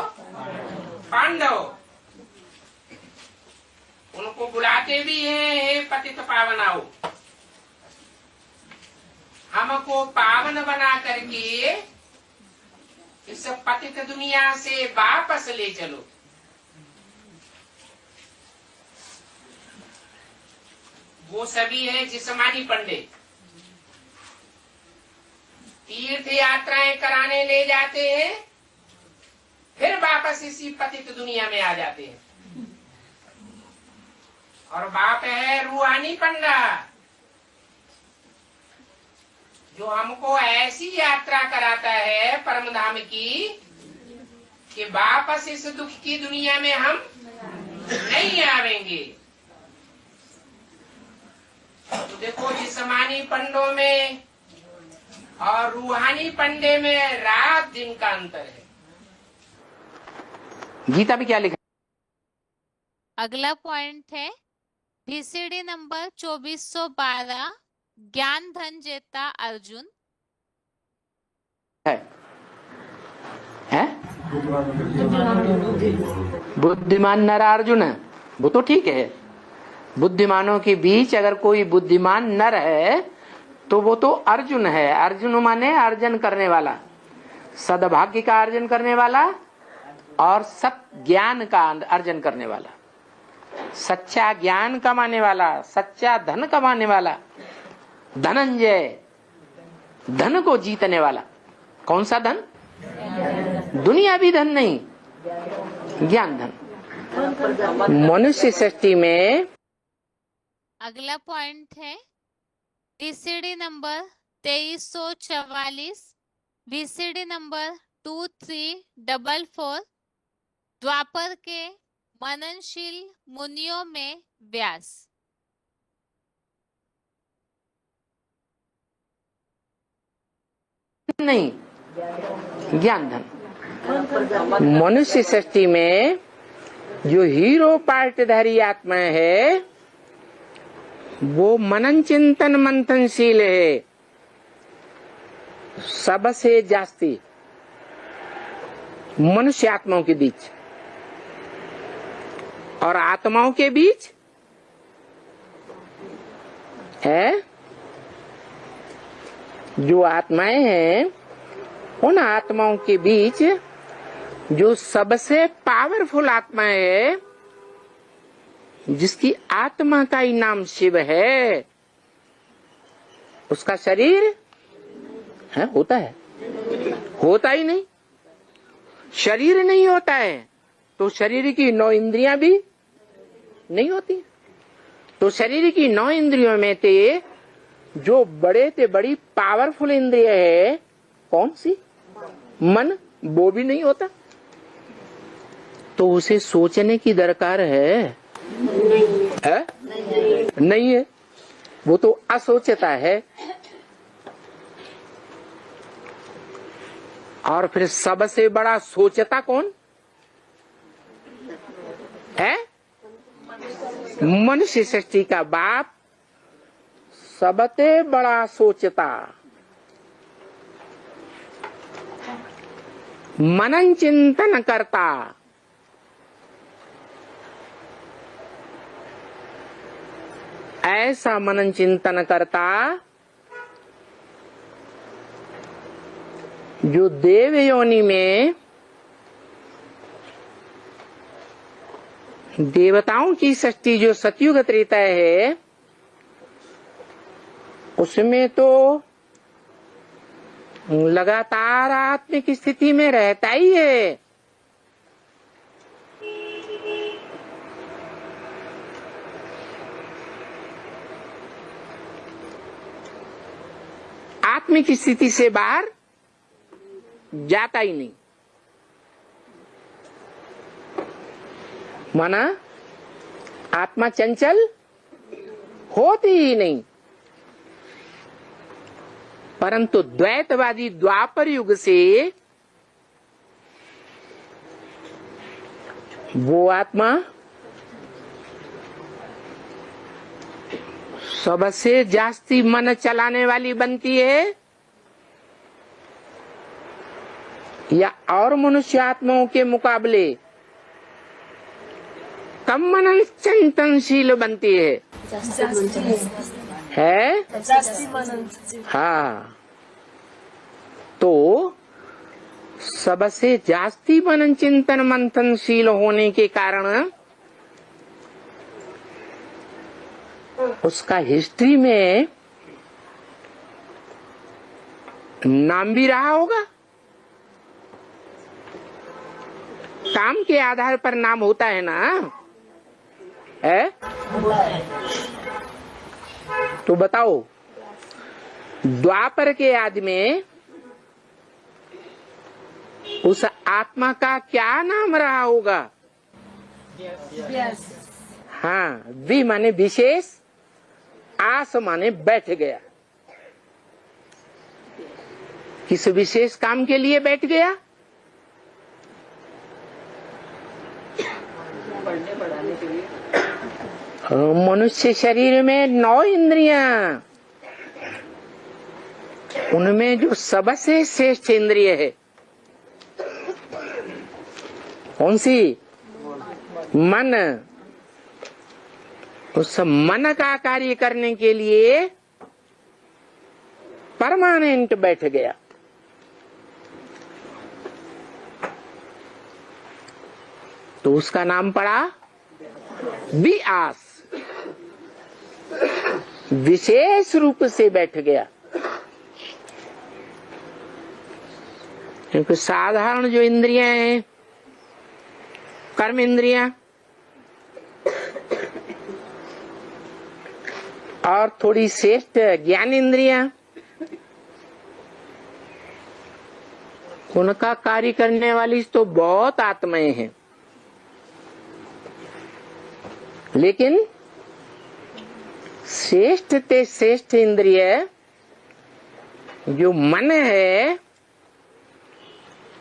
पांडव। उनको बुलाते भी हैं हे पतित पावनाओ। हमको पावन बना करके इस पतित दुनिया से वापस ले चलो। वो सभी है जिस्मानी पंडित, तीर्थ यात्राएं कराने ले जाते हैं, फिर वापस इसी पतित दुनिया में आ जाते हैं। और बाप है रूहानी पंडा, जो हमको ऐसी यात्रा कराता है परम धाम की कि वापस इस दुख की दुनिया में हम नहीं आवेंगे। तो देखो, जिस्मानी पंडों में और रूहानी पंडे में रात दिन का अंतर है। गीता में क्या लिखा? अगला पॉइंट है VCD नंबर 2412, ज्ञान धन जेता अर्जुन। है बुद्धिमान नर अर्जुन है, वो तो ठीक है। बुद्धिमानों के बीच अगर कोई बुद्धिमान नर है तो वो तो अर्जुन है। अर्जुन माने अर्जन करने वाला, सद्भाग्य का अर्जन करने वाला और सत ज्ञान का अर्जन करने वाला, सच्चा ज्ञान कमाने वाला, सच्चा धन कमाने वाला, धनंजय, धन को जीतने वाला। कौन सा धन? दुनियावी धन नहीं, ज्ञान धन। मनुष्य सृष्टि में अगला पॉइंट है VCD नंबर 2344, VCD नंबर 2344, द्वापर के मननशील मुनियों में व्यास। नहीं, ज्ञान धन। मनुष्य सृष्टि में जो हीरो पार्टधारी आत्मा है वो मनन चिंतन मंथनशील है, सबसे जास्ती मनुष्य आत्माओं के बीच। और आत्माओं के बीच है जो आत्माएं हैं, उन आत्माओं के बीच जो सबसे पावरफुल आत्मा है, जिसकी आत्मा का ही नाम शिव है, उसका शरीर है होता है? होता ही नहीं। शरीर नहीं होता है तो शरीर की 9 इंद्रियां भी नहीं होती। तो शरीर की 9 इंद्रियों में से जो बड़े से बड़ी पावरफुल इंद्रिय है कौन सी? मन, वो भी नहीं होता। तो उसे सोचने की दरकार है? नहीं है, वो तो असोचता है। और फिर सबसे बड़ा सोचता कौन है? मनुष्य सृष्टि का बाप सबसे बड़ा सोचता, मनन चिंतन करता, ऐसा मनन चिंतन करता जो देव योनि में देवताओं की सृष्टि जो सतयुग त्रेता है उसमें तो लगातार आत्मिक स्थिति में रहता ही है। आत्मिक स्थिति से बाहर जाता ही नहीं। माना आत्मा चंचल होती ही नहीं। परंतु द्वैतवादी द्वापर युग से वो आत्मा सबसे जास्ती मन चलाने वाली बनती है या और मनुष्य आत्माओं के मुकाबले कम मनन चिंतनशील बनती है? है। हाँ, तो सबसे जास्ती मनन चिंतन मंथनशील होने के कारण उसका हिस्ट्री में नाम भी रहा होगा। काम के आधार पर नाम होता है ना, है? तो बताओ, द्वापर के आदि में उस आत्मा का क्या नाम रहा होगा? हाँ, वि माने विशेष, आस माने बैठ गया। किस विशेष काम के लिए बैठ गया? मनुष्य शरीर में 9 इंद्रियां, उनमें जो सबसे श्रेष्ठ इंद्रिय है कौन सी? मन। उस मन का कार्य करने के लिए परमानेंट बैठ गया। तो उसका नाम पड़ा व्यास। विशेष रूप से बैठ गया। क्योंकि साधारण जो इंद्रियां हैं, कर्म इंद्रियां और थोड़ी श्रेष्ठ ज्ञान इंद्रियां, उनका कार्य करने वाली तो बहुत आत्माएं हैं, लेकिन श्रेष्ठ ते श्रेष्ठ इंद्रिय जो मन है,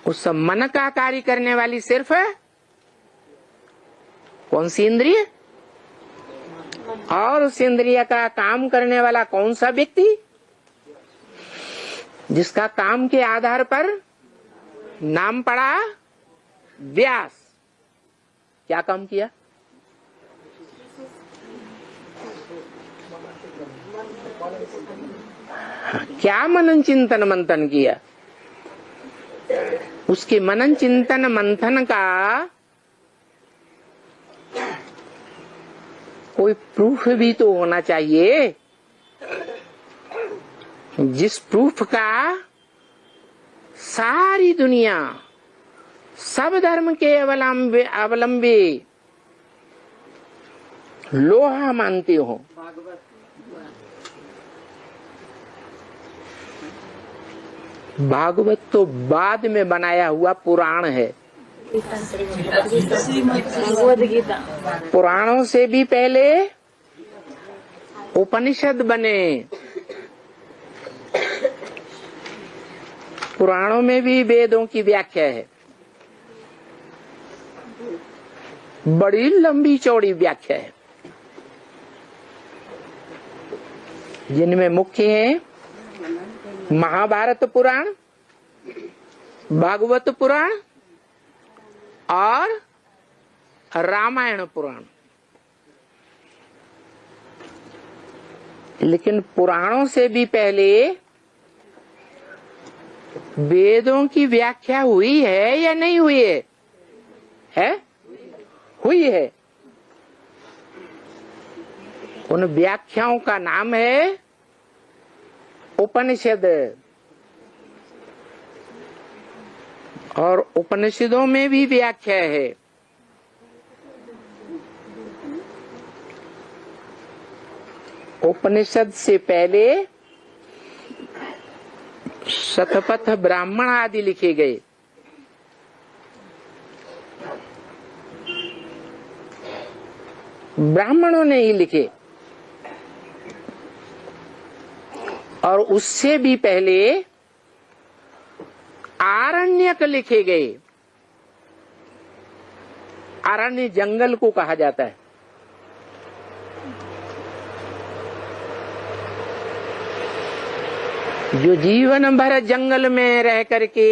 उस मन का कार्य करने वाली सिर्फ कौन सी इंद्रिय? और उस इंद्रिय का काम करने वाला कौन सा व्यक्ति? जिसका काम के आधार पर नाम पड़ा व्यास। क्या काम किया? क्या मनन चिंतन मंथन किया? उसके मनन चिंतन मंथन का कोई प्रूफ भी तो होना चाहिए, जिस प्रूफ का सारी दुनिया, सब धर्म के अवलंबी लोहा मानते हो। भागवत तो बाद में बनाया हुआ पुराण है। पुराणों से भी पहले उपनिषद बने। पुराणों में भी वेदों की व्याख्या है, बड़ी लंबी चौड़ी व्याख्या है, जिनमें मुख्य है महाभारत पुराण, भागवत पुराण और रामायण पुराण। लेकिन पुराणों से भी पहले वेदों की व्याख्या हुई है या नहीं हुई है? है? हुई है। उन व्याख्याओं का नाम है उपनिषद। और उपनिषदों में भी व्याख्या है। उपनिषद से पहले शतपथ ब्राह्मण आदि लिखे गए। ब्राह्मणों ने ही लिखे। और उससे भी पहले आरण्यक लिखे गए। अरण्य जंगल को कहा जाता है। जो जीवन भर जंगल में रह करके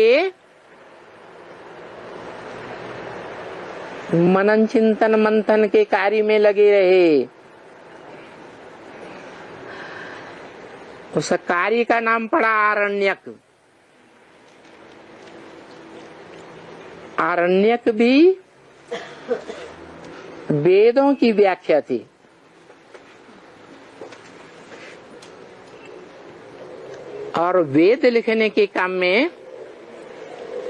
मनन चिंतन मंथन के कार्य में लगे रहे, उस कार्य का नाम पड़ा आरण्यक। आरण्यक भी वेदों की व्याख्या थी। और वेद लिखने के काम में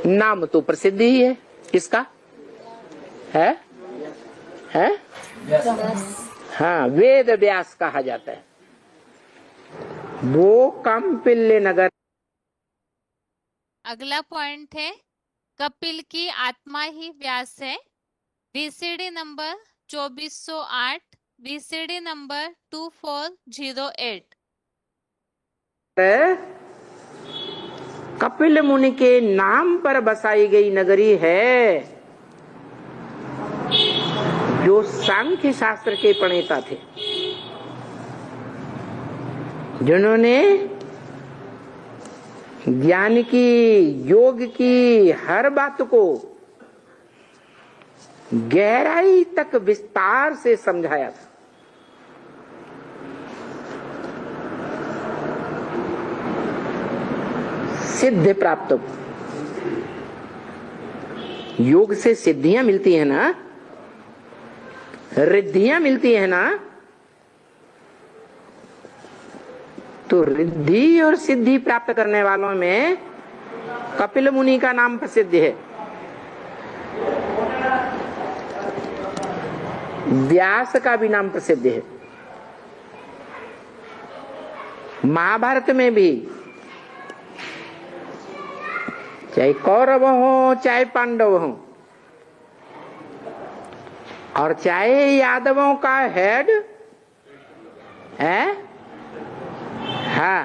नाम तो प्रसिद्ध ही है। किसका है? हाँ, वेद व्यास कहा जाता है। वो कपिल नगर। अगला पॉइंट है कपिल की आत्मा ही व्यास है। VCD number 2408, VCD number 2408। Kapil मुनि के नाम पर बसाई गई नगरी है, जो सांख्य शास्त्र के प्रणेता थे, जिन्होंने ज्ञान की, योग की हर बात को गहराई तक विस्तार से समझाया था। सिद्ध प्राप्त, योग से सिद्धियां मिलती है ना, रिद्धियां मिलती है ना, तो रिद्धि और सिद्धि प्राप्त करने वालों में कपिल मुनि का नाम प्रसिद्ध है। व्यास का भी नाम प्रसिद्ध है। महाभारत में भी चाहे कौरव हो चाहे पांडव हो, और चाहे यादवों का हेड है, हाँ,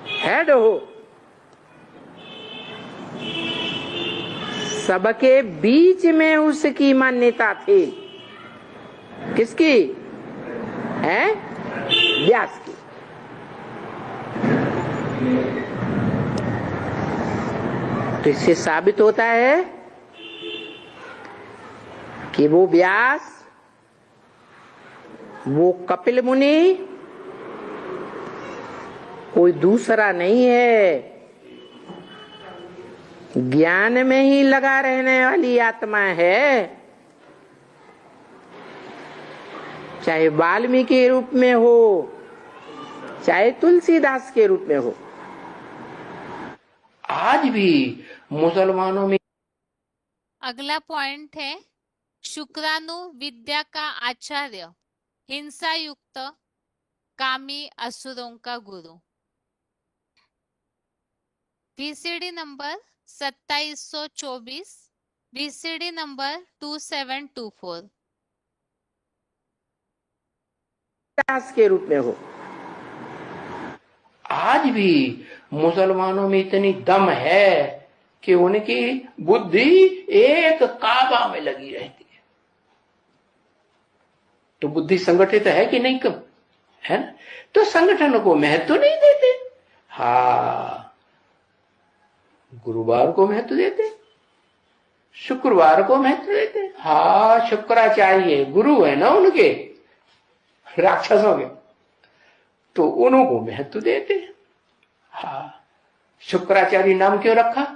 हेड हो, सबके बीच में उसकी मान्यता थी। किसकी है? व्यास की। तो इससे साबित होता है कि वो व्यास, वो कपिल मुनि कोई दूसरा नहीं है, ज्ञान में ही लगा रहने वाली आत्मा है। चाहे वाल्मीकि के रूप में हो, चाहे तुलसीदास के रूप में हो, आज भी मुसलमानों में। अगला पॉइंट है शुक्राणु विद्या का आचार्य, हिंसा युक्त कामी असुरों का गुरु। VCD number 2724, VCD number 2724। दास के रूप में हो। आज भी मुसलमानों में इतनी दम है कि उनकी बुद्धि एक काबा में लगी रहती है। तो बुद्धि संगठित है कि नहीं? कब है ना? तो संगठन को महत्व नहीं देते। हाँ, गुरुवार को महत्व देते, शुक्रवार को महत्व देते। हाँ, शुक्राचार्य गुरु है ना उनके, राक्षसों के, तो उनको महत्व देते। हाँ, शुक्राचार्य नाम क्यों रखा?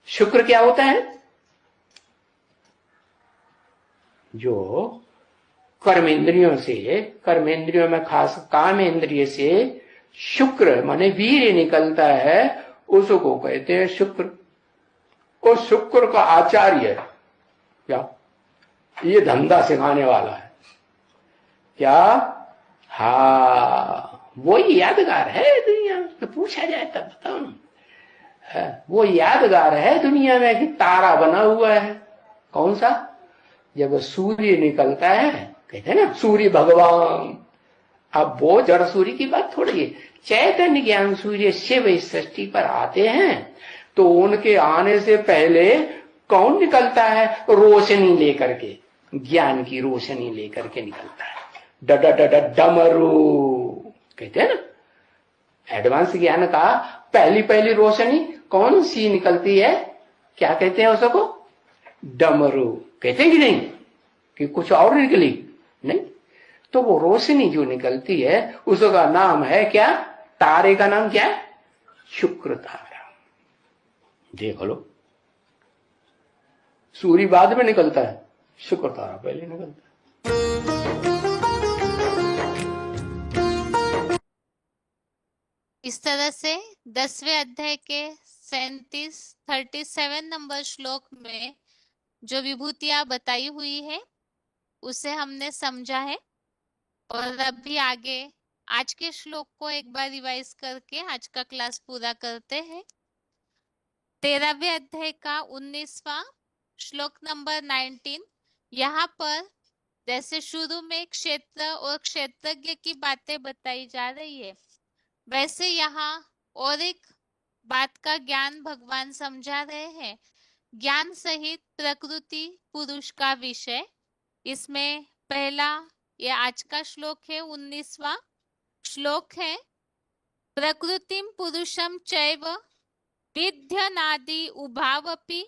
शुक्र क्या होता है? जो कर्मेंद्रियों से, कर्मेंद्रियों में खास काम इंद्रिय से शुक्र माने वीर्य निकलता है, उसको कहते हैं शुक्र। और शुक्र का आचार्य क्या? ये धंधा सिखाने वाला है क्या? हाँ, वो यादगार है दुनिया में। तो पूछा जाए तब बताओ, वो यादगार है दुनिया में कि तारा बना हुआ है। कौन सा? जब सूर्य निकलता है, कहते हैं ना सूर्य भगवान। अब वो जड़ सूर्य की बात थोड़ी है। चैतन्य ज्ञान सूर्य शिव इस सृष्टि पर आते हैं, तो उनके आने से पहले कौन निकलता है? रोशनी लेकर के, ज्ञान की रोशनी लेकर के निकलता है। डमरू कहते हैं ना, एडवांस ज्ञान का पहली रोशनी कौन सी निकलती है? क्या कहते हैं उसको? डमरू कहते हैं कि नहीं? कि कुछ और निकली नहीं? तो वो रोशनी जो निकलती है उसका नाम है क्या? तारे का नाम क्या है? शुक्र तारा। देख लो, सूर्य बाद में निकलता है, शुक्र तारा पहले निकलता है। इस तरह से 10वें अध्याय के 37 नंबर श्लोक में जो विभूतियां बताई हुई है उसे हमने समझा है। और अभी आगे आज के श्लोक को एक बार रिवाइज करके आज का क्लास पूरा करते हैं। 13वें अध्याय का 19वां श्लोक नंबर 19। यहाँ पर जैसे शुरू में क्षेत्र और क्षेत्रज्ञ की बातें बताई जा रही है, वैसे यहाँ और एक बात का ज्ञान भगवान समझा रहे हैं। ज्ञान सहित प्रकृति पुरुष का विषय। इसमें पहला ये आज का श्लोक है, 19वां श्लोक है। प्रकृतिम पुरुषम चैव विध्यनादि उभावपि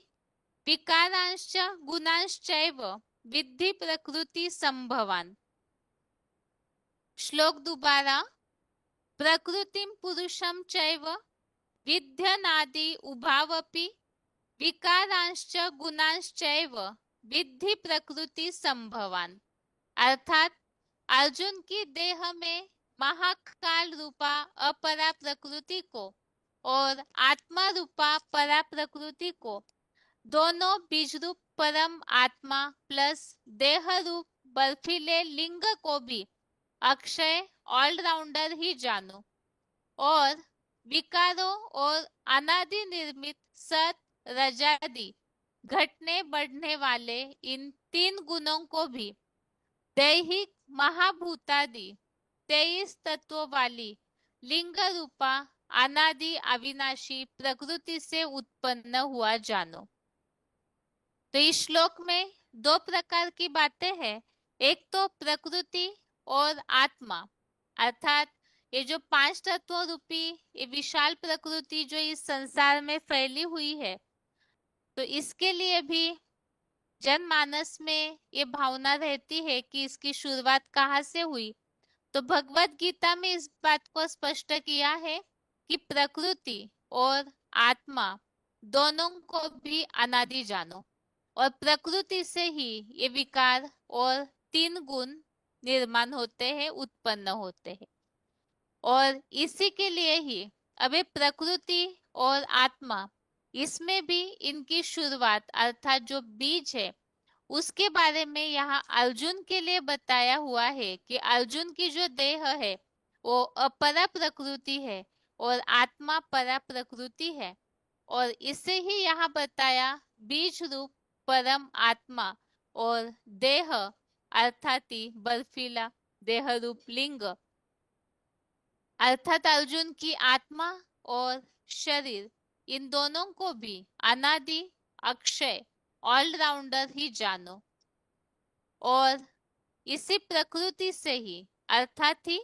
विकारांश्च गुणांश्चैव विद्धि प्रकृति संभवान। श्लोक दोबारा। प्रकृतिम पुरुषम चैव विध्यनादि उभावपि विकारांश्च गुणांश्चैव विद्धि प्रकृति संभवान। अर्थात अर्जुन की देह में महाकाल रूपा अपरा प्रकृति को और आत्मा रूपा परा प्रकृति को, दोनों बीज रूप परम आत्मा प्लस देह रूप बर्फीले लिंग को भी अक्षय ऑलराउंडर ही जानो और विकारों और अनादि निर्मित सत रजादि घटने बढ़ने वाले इन 3 गुणों को भी दैहिक महाभूतादि 23 तत्वों वाली लिंग रूपा अनादि अविनाशी प्रकृति से उत्पन्न हुआ जानो। तो इस श्लोक में 2 प्रकार की बातें हैं। एक तो प्रकृति और आत्मा, अर्थात ये जो 5 तत्वों रूपी ये विशाल प्रकृति जो इस संसार में फैली हुई है, तो इसके लिए भी जनमानस में ये भावना रहती है कि इसकी शुरुआत कहाँ से हुई। तो भगवत गीता में इस बात को स्पष्ट किया है कि प्रकृति और आत्मा दोनों को भी अनादि जानो और प्रकृति से ही ये विकार और 3 गुण निर्माण होते हैं, उत्पन्न होते हैं। और इसी के लिए ही अबे प्रकृति और आत्मा, इसमें भी इनकी शुरुआत अर्थात जो बीज है उसके बारे में यहाँ अर्जुन के लिए बताया हुआ है कि अर्जुन की जो देह है वो अपरा प्रकृति है और आत्मा परा प्रकृति है। और इसे ही यहाँ बताया बीज रूप परम आत्मा और देह अर्थात ही बर्फीला देह रूप लिंग, अर्थात अर्जुन की आत्मा और शरीर इन दोनों को भी अनादि अक्षय ऑलराउंडर ही जानो और इसी प्रकृति से ही अर्थात ही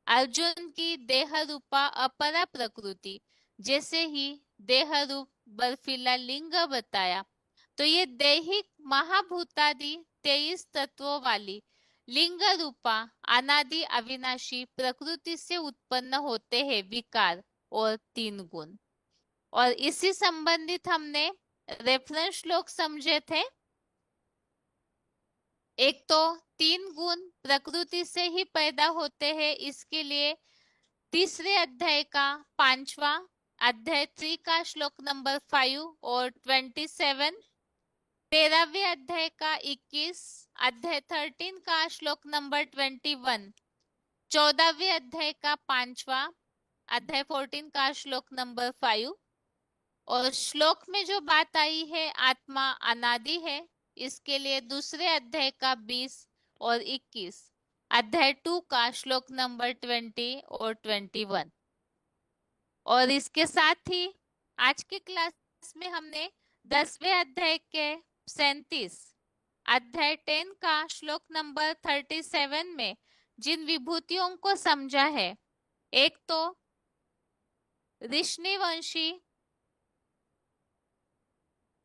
अर्जुन की देह रूपा अपरा प्रकृति जैसे ही देह रूप बर्फीला लिंग बताया, तो ये दैहिक महाभूतादि 23 तत्वों वाली लिंग रूपा अनादि अविनाशी प्रकृति से उत्पन्न होते हैं विकार और 3 गुण। और इसी संबंधित हमने रेफरेंस श्लोक समझे थे। एक तो 3 गुण प्रकृति से ही पैदा होते हैं, इसके लिए 3रे अध्याय का 5वां अध्याय 3 का श्लोक नंबर 5 और 27, 13वें अध्याय का 21 अध्याय 13 का श्लोक नंबर 21, 14वें अध्याय का 5वां अध्याय 14 का श्लोक नंबर 5। और श्लोक में जो बात आई है आत्मा अनादि है, इसके लिए 2रे अध्याय का 20 और 21 अध्याय 2 का श्लोक नंबर 20 और 21। और इसके साथ ही आज की क्लास में हमने 10वें अध्याय के 37 अध्याय 10 का श्लोक नंबर 37 में जिन विभूतियों को समझा है, एक तो ऋषिवंशी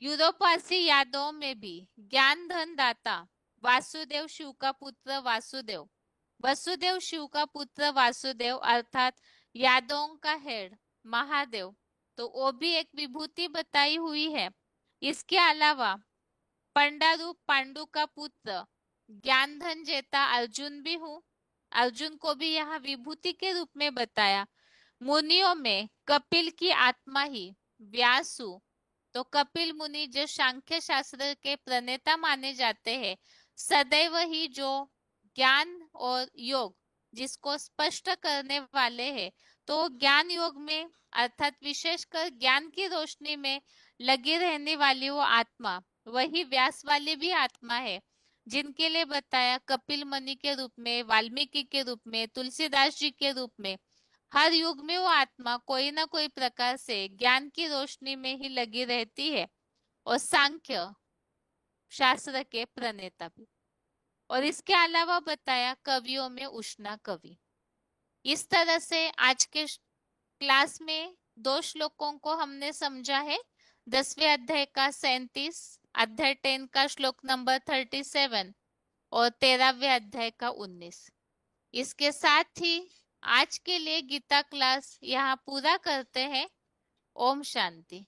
यूरोपवासी यादव में भी ज्ञान धन दाता वासुदेव शिव का पुत्र वासुदेव, वसुदेव शिव का पुत्र वासुदेव अर्थात यादवों का हेड महादेव, तो वो भी एक विभूति बताई हुई है। इसके अलावा पंडारूप पांडु का पुत्र ज्ञानधन जेता अर्जुन भी हूँ, अर्जुन को भी यहाँ विभूति के रूप में बताया। मुनियों में कपिल की आत्मा ही व्यास हूँ, तो कपिल मुनि जो सांख्य शास्त्र के प्रणेता माने जाते हैं, सदैव ही जो ज्ञान और योग जिसको स्पष्ट करने वाले हैं, तो ज्ञान योग में अर्थात विशेषकर ज्ञान की रोशनी में लगी रहने वाली वो आत्मा वही व्यास वाली भी आत्मा है, जिनके लिए बताया कपिल मुनि के रूप में, वाल्मीकि के रूप में, तुलसीदास जी के रूप में। हर युग में वो आत्मा कोई ना कोई प्रकार से ज्ञान की रोशनी में ही लगी रहती है, और सांख्य शास्त्र के प्रणेता भी। और इसके अलावा बताया कवियों में उष्णा कवि। इस तरह से आज के क्लास में 2 श्लोकों को हमने समझा है। 10वें अध्याय का 37, अध्याय 10 का श्लोक नंबर 37 और 13वें अध्याय का 19। इसके साथ ही आज के लिए गीता क्लास यहाँ पूरा करते हैं। ओम शांति।